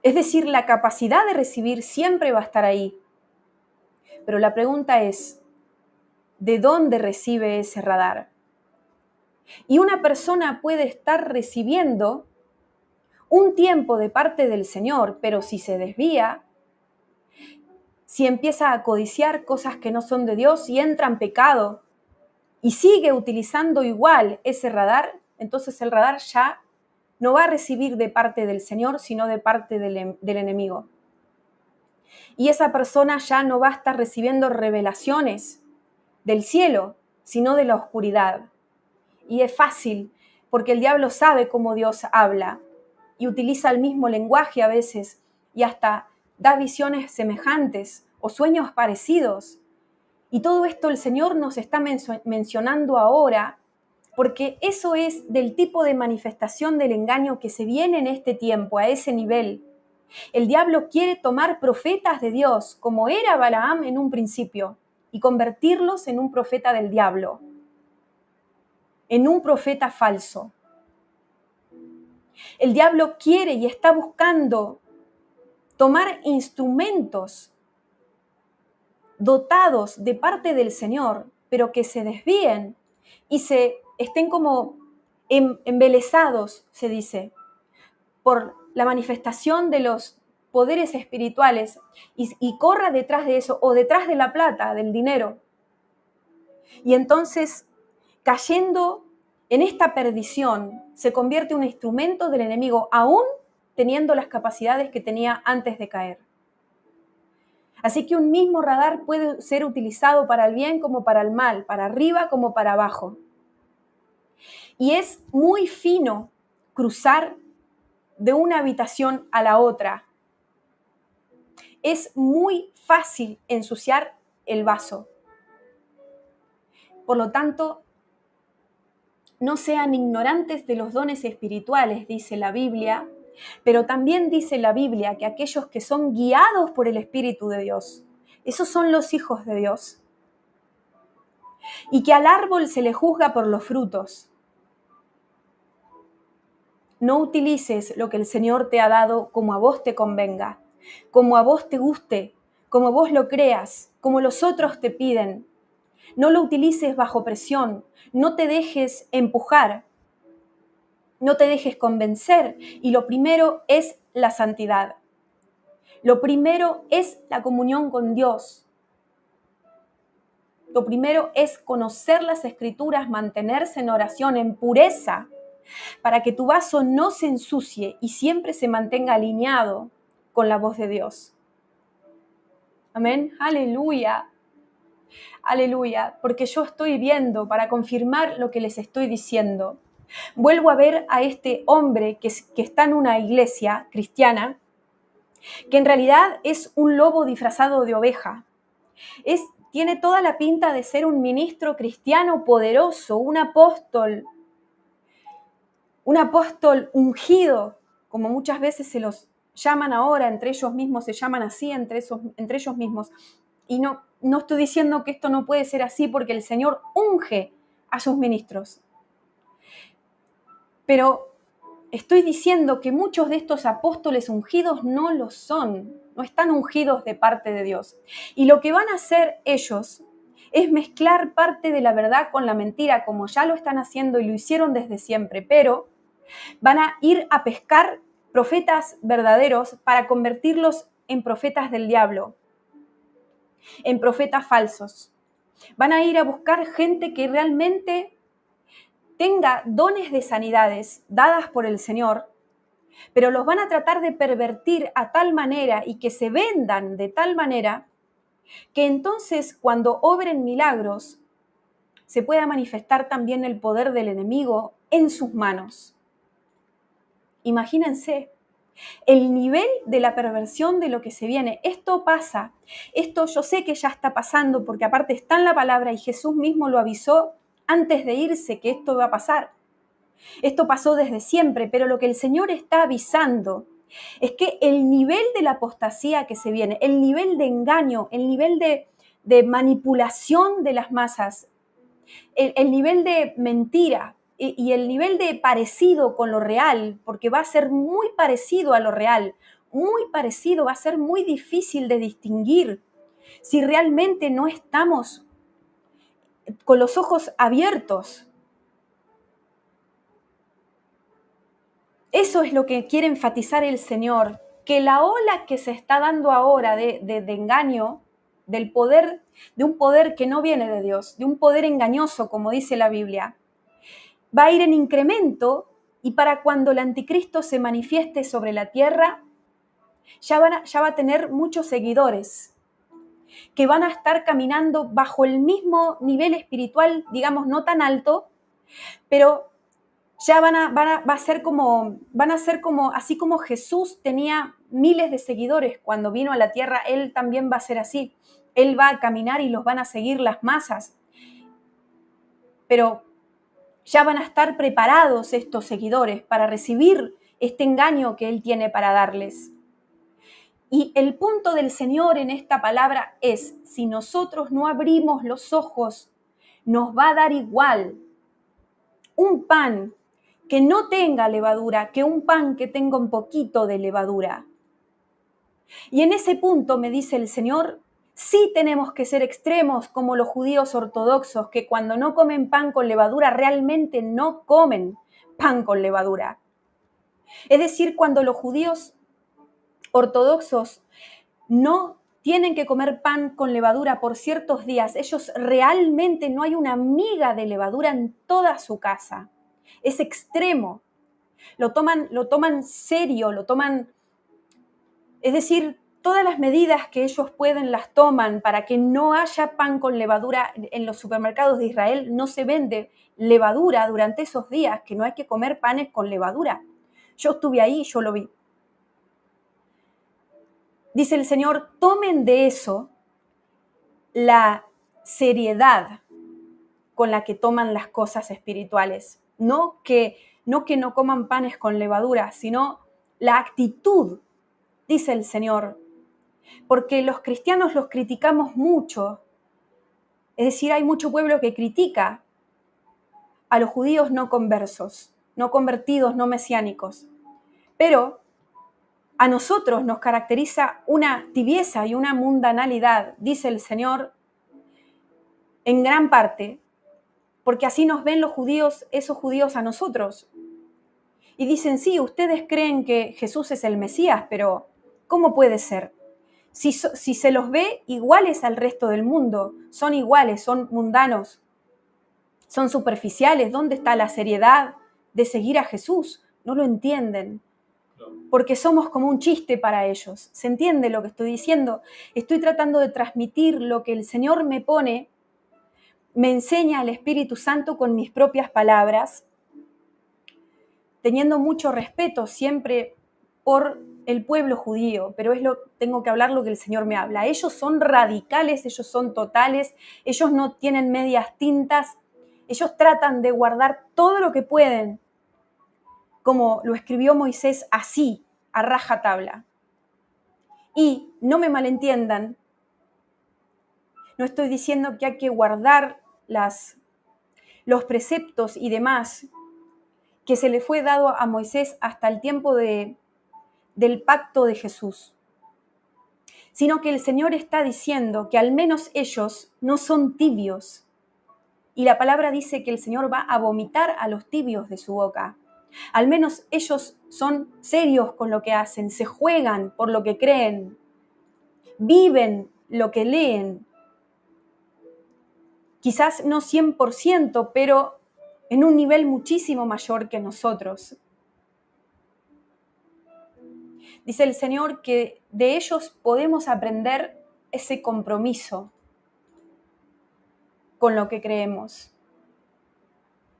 Es decir, la capacidad de recibir siempre va a estar ahí. Pero la pregunta es, ¿de dónde recibe ese radar? Y una persona puede estar recibiendo un tiempo de parte del Señor, pero si se desvía, si empieza a codiciar cosas que no son de Dios y entra en pecado y sigue utilizando igual ese radar, entonces el radar ya no va a recibir de parte del Señor, sino de parte del enemigo. Y esa persona ya no va a estar recibiendo revelaciones del cielo, sino de la oscuridad. Y es fácil, porque el diablo sabe cómo Dios habla y utiliza el mismo lenguaje a veces y hasta da visiones semejantes o sueños parecidos. Y todo esto el Señor nos está mencionando ahora, porque eso es del tipo de manifestación del engaño que se viene en este tiempo, a ese nivel. El diablo quiere tomar profetas de Dios, como era Balaam en un principio, y convertirlos en un profeta del diablo, en un profeta falso. El diablo quiere y está buscando tomar instrumentos dotados de parte del Señor, pero que se desvíen y se estén como embelesados, se dice, por la manifestación de los poderes espirituales y corra detrás de eso o detrás de la plata, del dinero. Y entonces, cayendo en esta perdición, se convierte en un instrumento del enemigo, aún teniendo las capacidades que tenía antes de caer. Así que un mismo radar puede ser utilizado para el bien como para el mal, para arriba como para abajo. Y es muy fino cruzar de una habitación a la otra. Es muy fácil ensuciar el vaso. Por lo tanto, no sean ignorantes de los dones espirituales, dice la Biblia, pero también dice la Biblia que aquellos que son guiados por el Espíritu de Dios, esos son los hijos de Dios. Y que al árbol se le juzga por los frutos. No utilices lo que el Señor te ha dado como a vos te convenga, como a vos te guste, como vos lo creas, como los otros te piden. No lo utilices bajo presión, no te dejes empujar, no te dejes convencer. Y lo primero es la santidad. Lo primero es la comunión con Dios. Lo primero es conocer las Escrituras, mantenerse en oración, en pureza, para que tu vaso no se ensucie y siempre se mantenga alineado con la voz de Dios. Amén. Aleluya. Aleluya. Porque yo estoy viendo para confirmar lo que les estoy diciendo. Vuelvo a ver a este hombre que está en una iglesia cristiana, que en realidad es un lobo disfrazado de oveja. Tiene toda la pinta de ser un ministro cristiano poderoso, un apóstol ungido, como muchas veces se los llaman ahora, entre ellos mismos se llaman así, entre ellos mismos. Y no estoy diciendo que esto no puede ser así porque el Señor unge a sus ministros. Pero estoy diciendo que muchos de estos apóstoles ungidos no lo son, no están ungidos de parte de Dios. Y lo que van a hacer ellos es mezclar parte de la verdad con la mentira, como ya lo están haciendo y lo hicieron desde siempre, pero van a ir a pescar profetas verdaderos para convertirlos en profetas del diablo, en profetas falsos. Van a ir a buscar gente que realmente tenga dones de sanidades dadas por el Señor, pero los van a tratar de pervertir a tal manera y que se vendan de tal manera que entonces cuando obren milagros se pueda manifestar también el poder del enemigo en sus manos. Imagínense el nivel de la perversión de lo que se viene. Esto pasa, esto yo sé que ya está pasando porque aparte está en la palabra y Jesús mismo lo avisó antes de irse que esto iba a pasar. Esto pasó desde siempre, pero lo que el Señor está avisando es que el nivel de la apostasía que se viene, el nivel de engaño, el nivel de manipulación de las masas, el nivel de mentira y el nivel de parecido con lo real, porque va a ser muy parecido a lo real, muy parecido, va a ser muy difícil de distinguir si realmente no estamos con los ojos abiertos. Eso es lo que quiere enfatizar el Señor, que la ola que se está dando ahora de engaño, del poder, de un poder que no viene de Dios, de un poder engañoso, como dice la Biblia, va a ir en incremento y para cuando el anticristo se manifieste sobre la tierra, ya va a tener muchos seguidores que van a estar caminando bajo el mismo nivel espiritual, digamos, no tan alto, pero ya van a ser como, así como Jesús tenía miles de seguidores cuando vino a la tierra, Él también va a ser así. Él va a caminar y los van a seguir las masas. Pero ya van a estar preparados estos seguidores para recibir este engaño que Él tiene para darles. Y el punto del Señor en esta palabra es, si nosotros no abrimos los ojos, nos va a dar igual un pan que no tenga levadura que un pan que tenga un poquito de levadura. Y en ese punto, me dice el Señor, sí tenemos que ser extremos como los judíos ortodoxos, que cuando no comen pan con levadura, realmente no comen pan con levadura. Es decir, cuando los judíos ortodoxos no tienen que comer pan con levadura por ciertos días. Ellos realmente no hay una miga de levadura en toda su casa. Es extremo. Lo toman serio, es decir, todas las medidas que ellos pueden las toman para que no haya pan con levadura. En los supermercados de Israel no se vende levadura durante esos días, que no hay que comer panes con levadura. Yo estuve ahí, yo lo vi. Dice el Señor, tomen de eso la seriedad con la que toman las cosas espirituales. No que no coman panes con levadura, sino la actitud, dice el Señor. Porque los cristianos los criticamos mucho. Es decir, hay mucho pueblo que critica a los judíos no conversos, no convertidos, no mesiánicos. Pero a nosotros nos caracteriza una tibieza y una mundanalidad, dice el Señor, en gran parte, porque así nos ven los judíos, esos judíos a nosotros. Y dicen, sí, ustedes creen que Jesús es el Mesías, pero ¿cómo puede ser? Si se los ve iguales al resto del mundo, son iguales, son mundanos, son superficiales. ¿Dónde está la seriedad de seguir a Jesús? No lo entienden, porque somos como un chiste para ellos. ¿Se entiende lo que estoy diciendo? Estoy tratando de transmitir lo que el Señor me pone, me enseña el Espíritu Santo con mis propias palabras, teniendo mucho respeto siempre por el pueblo judío, pero tengo que hablar lo que el Señor me habla. Ellos son radicales, ellos son totales, ellos no tienen medias tintas, ellos tratan de guardar todo lo que pueden, como lo escribió Moisés, así, a rajatabla. Y no me malentiendan, no estoy diciendo que hay que guardar los preceptos y demás que se le fue dado a Moisés hasta el tiempo del pacto de Jesús, sino que el Señor está diciendo que al menos ellos no son tibios. Y la palabra dice que el Señor va a vomitar a los tibios de su boca. Al menos ellos son serios con lo que hacen, se juegan por lo que creen, viven lo que leen. Quizás no 100%, pero en un nivel muchísimo mayor que nosotros. Dice el Señor que de ellos podemos aprender ese compromiso con lo que creemos.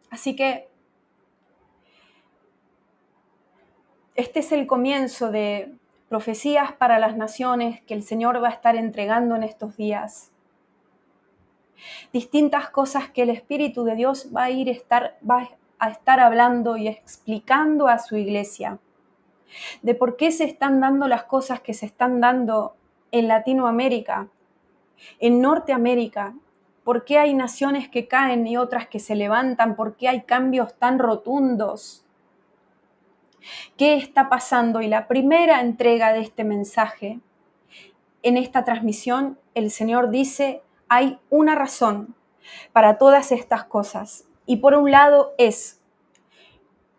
Así que este es el comienzo de profecías para las naciones que el Señor va a estar entregando en estos días. Distintas cosas que el Espíritu de Dios va a estar hablando y explicando a su iglesia. De por qué se están dando las cosas que se están dando en Latinoamérica, en Norteamérica, por qué hay naciones que caen y otras que se levantan, por qué hay cambios tan rotundos. ¿Qué está pasando? Y la primera entrega de este mensaje, en esta transmisión, el Señor dice, hay una razón para todas estas cosas. Y por un lado es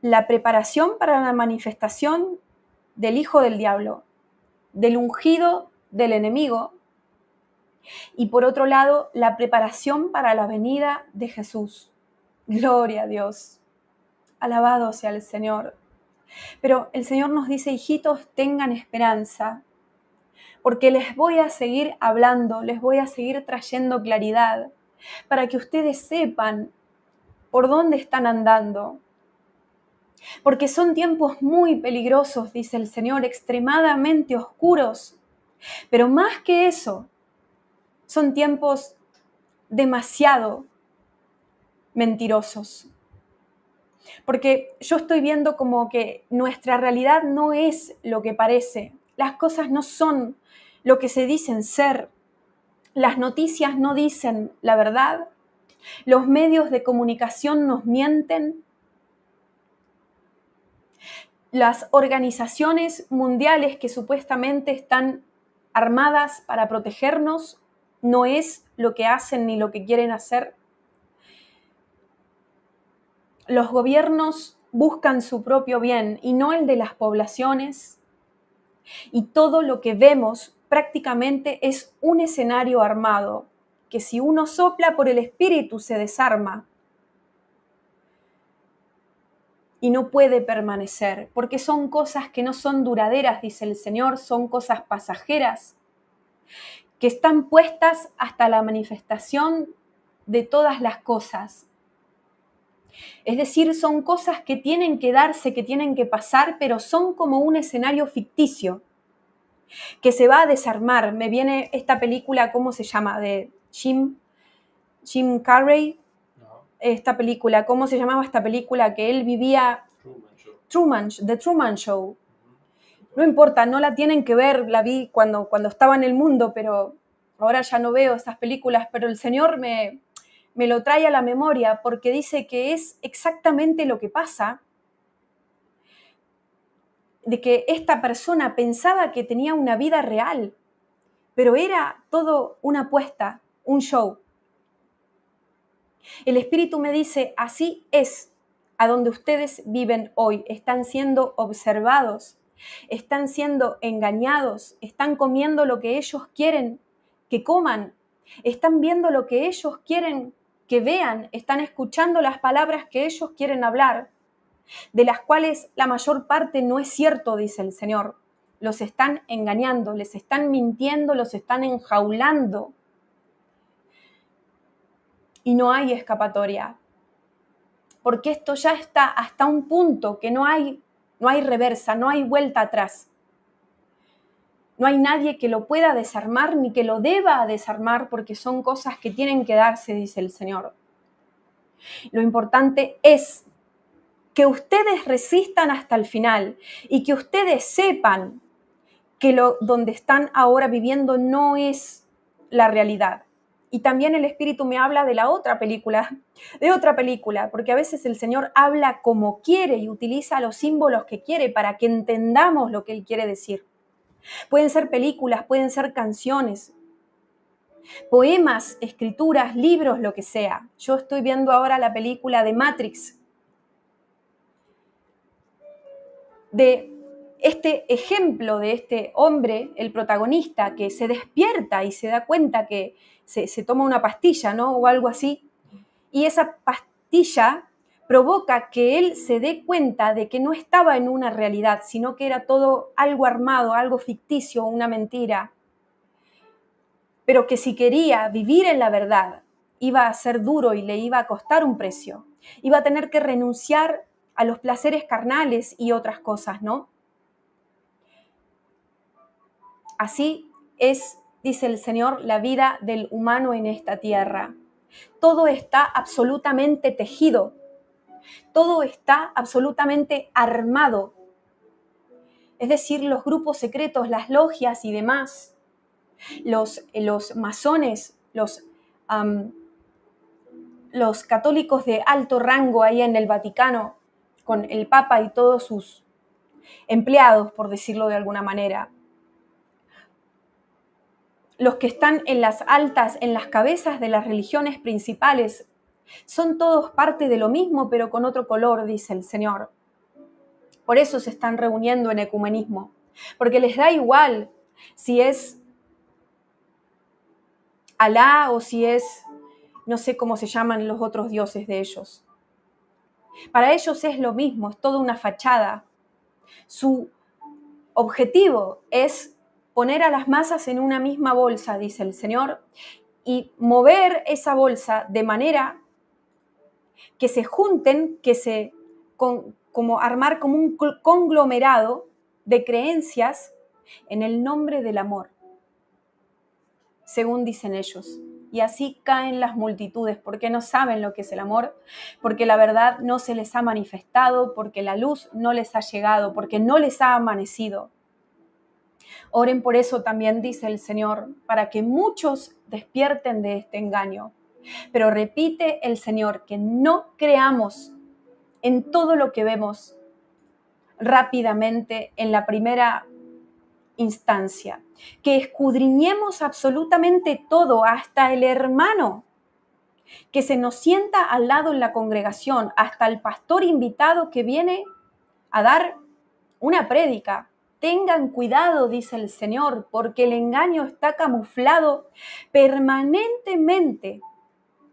la preparación para la manifestación del Hijo del Diablo, del ungido del enemigo, y por otro lado, la preparación para la venida de Jesús. Gloria a Dios. Alabado sea el Señor. Pero el Señor nos dice, hijitos, tengan esperanza, porque les voy a seguir hablando, les voy a seguir trayendo claridad, para que ustedes sepan por dónde están andando. Porque son tiempos muy peligrosos, dice el Señor, extremadamente oscuros. Pero más que eso, son tiempos demasiado mentirosos. Porque yo estoy viendo como que nuestra realidad no es lo que parece. Las cosas no son lo que se dicen ser. Las noticias no dicen la verdad. Los medios de comunicación nos mienten. Las organizaciones mundiales que supuestamente están armadas para protegernos no es lo que hacen ni lo que quieren hacer. Los gobiernos buscan su propio bien y no el de las poblaciones. Y todo lo que vemos prácticamente es un escenario armado, que si uno sopla por el Espíritu se desarma y no puede permanecer, porque son cosas que no son duraderas, dice el Señor, son cosas pasajeras, que están puestas hasta la manifestación de todas las cosas. Es decir, son cosas que tienen que darse, que tienen que pasar, pero son como un escenario ficticio que se va a desarmar. Me viene esta película, ¿cómo se llama? De Jim Carrey. Esta película, ¿cómo se llamaba esta película? Que él vivía... The Truman Show. No importa, no la tienen que ver, la vi cuando estaba en el mundo, pero ahora ya no veo esas películas, pero el Señor me lo trae a la memoria porque dice que es exactamente lo que pasa, de que esta persona pensaba que tenía una vida real, pero era todo una apuesta, un show. El Espíritu me dice, así es a donde ustedes viven hoy, están siendo observados, están siendo engañados, están comiendo lo que ellos quieren que coman, están viendo lo que ellos quieren que vean, están escuchando las palabras que ellos quieren hablar, de las cuales la mayor parte no es cierto, dice el Señor. Los están engañando, les están mintiendo, los están enjaulando. Y no hay escapatoria, porque esto ya está hasta un punto que no hay reversa, no hay vuelta atrás. No hay nadie que lo pueda desarmar ni que lo deba desarmar, porque son cosas que tienen que darse, dice el Señor. Lo importante es que ustedes resistan hasta el final y que ustedes sepan que donde están ahora viviendo no es la realidad. Y también el Espíritu me habla de otra película, porque a veces el Señor habla como quiere y utiliza los símbolos que quiere para que entendamos lo que Él quiere decir. Pueden ser películas, pueden ser canciones, poemas, escrituras, libros, lo que sea. Yo estoy viendo ahora la película de Matrix, de este ejemplo de este hombre, el protagonista, que se despierta y se da cuenta que se toma una pastilla, ¿no? O algo así, y esa pastilla provoca que él se dé cuenta de que no estaba en una realidad, sino que era todo algo armado, algo ficticio, una mentira. Pero que si quería vivir en la verdad, iba a ser duro y le iba a costar un precio. Iba a tener que renunciar a los placeres carnales y otras cosas, ¿no? Así es, dice el Señor, la vida del humano en esta tierra. Todo está absolutamente tejido, todo está absolutamente armado. Es decir, los grupos secretos, las logias y demás, los masones, los católicos de alto rango ahí en el Vaticano, con el Papa y todos sus empleados, por decirlo de alguna manera. Los que están en las altas, en las cabezas de las religiones principales, son todos parte de lo mismo, pero con otro color, dice el Señor. Por eso se están reuniendo en ecumenismo, porque les da igual si es Alá o si es, no sé cómo se llaman los otros dioses de ellos. Para ellos es lo mismo, es toda una fachada. Su objetivo es poner a las masas en una misma bolsa, dice el Señor, y mover esa bolsa de manera que se junten, como armar como un conglomerado de creencias en el nombre del amor, según dicen ellos. Y así caen las multitudes, porque no saben lo que es el amor, porque la verdad no se les ha manifestado, porque la luz no les ha llegado, porque no les ha amanecido. Oren por eso también, dice el Señor, para que muchos despierten de este engaño. Pero repite el Señor que no creamos en todo lo que vemos rápidamente en la primera instancia, que escudriñemos absolutamente todo, hasta el hermano que se nos sienta al lado en la congregación, hasta el pastor invitado que viene a dar una prédica. tengan cuidado, dice el Señor, porque el engaño está camuflado permanentemente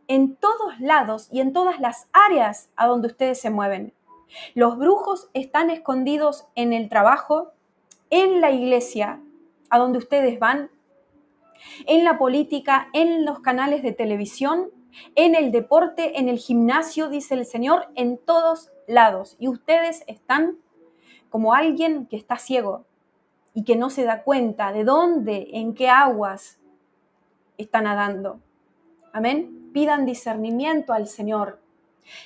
en todos lados y en todas las áreas a donde ustedes se mueven. Los brujos están escondidos en el trabajo, en la iglesia, a donde ustedes van, en la política, en los canales de televisión, en el deporte, en el gimnasio, dice el Señor, en todos lados. Y ustedes están como alguien que está ciego y que no se da cuenta de dónde, en qué aguas está nadando. Amén. Pidan discernimiento al Señor.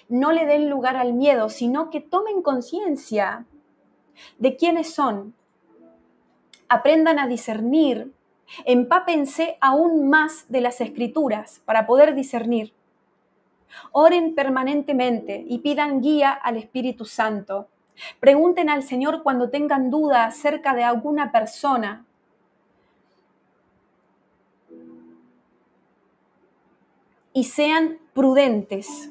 No le den lugar al miedo, sino que tomen conciencia de quiénes son. Aprendan a discernir. Empápense aún más de las Escrituras para poder discernir. Oren permanentemente y pidan guía al Espíritu Santo. Pregunten al Señor cuando tengan duda acerca de alguna persona. Y sean prudentes.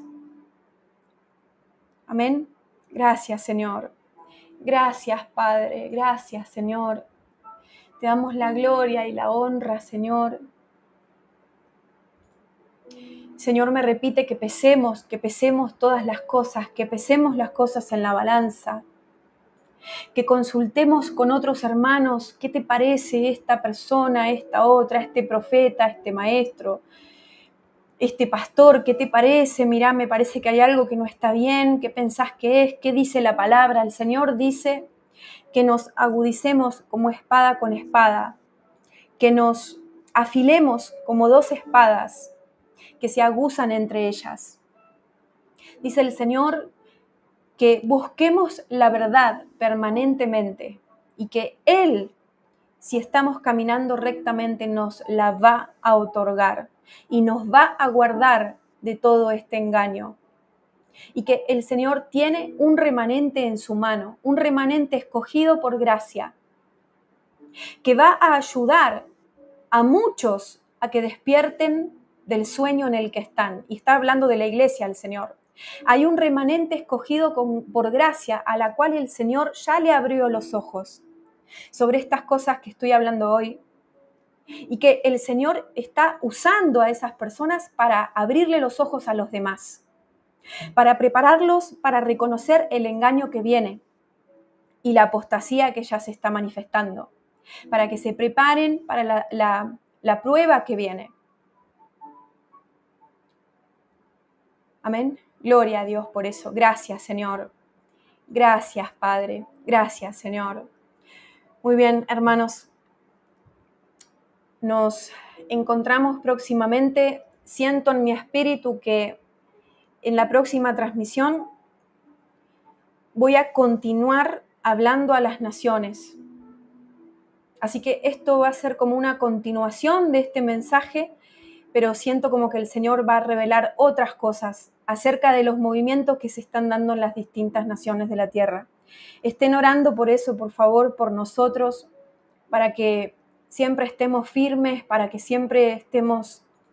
Amén. Gracias, Señor. Gracias, Padre. Gracias, Señor. Te damos la gloria y la honra, Señor. Señor, me repite que pesemos todas las cosas, que pesemos las cosas en la balanza, que consultemos con otros hermanos qué te parece esta persona, esta otra, este profeta, este maestro, este pastor, ¿qué te parece? Mirá, me parece que hay algo que no está bien, ¿qué pensás que es? ¿Qué dice la palabra? El Señor dice que nos agudicemos como espada con espada, que nos afilemos como dos espadas que se aguzan entre ellas. Dice el Señor que busquemos la verdad permanentemente y que Él, si estamos caminando rectamente, nos la va a otorgar y nos va a guardar de todo este engaño. Y que el Señor tiene un remanente en su mano, un remanente escogido por gracia, que va a ayudar a muchos a que despierten del sueño en el que están. Y está hablando de la iglesia el Señor. Hay un remanente escogido por gracia a la cual el Señor ya le abrió los ojos sobre estas cosas que estoy hablando hoy. Y que el Señor está usando a esas personas para abrirle los ojos a los demás, para prepararlos para reconocer el engaño que viene y la apostasía que ya se está manifestando, para que se preparen para la prueba que viene. Amén. Gloria a Dios por eso. Gracias, Señor. Gracias, Padre. Gracias, Señor. Muy bien, hermanos. Nos encontramos próximamente. Siento en mi espíritu que en la próxima transmisión voy a continuar hablando a las naciones. Así que esto va a ser como una continuación de este mensaje, pero siento como que el Señor va a revelar otras cosas acerca de los movimientos que se están dando en las distintas naciones de la tierra. Estén orando por eso, por favor, por nosotros, para que siempre estemos firmes, para que siempre estemos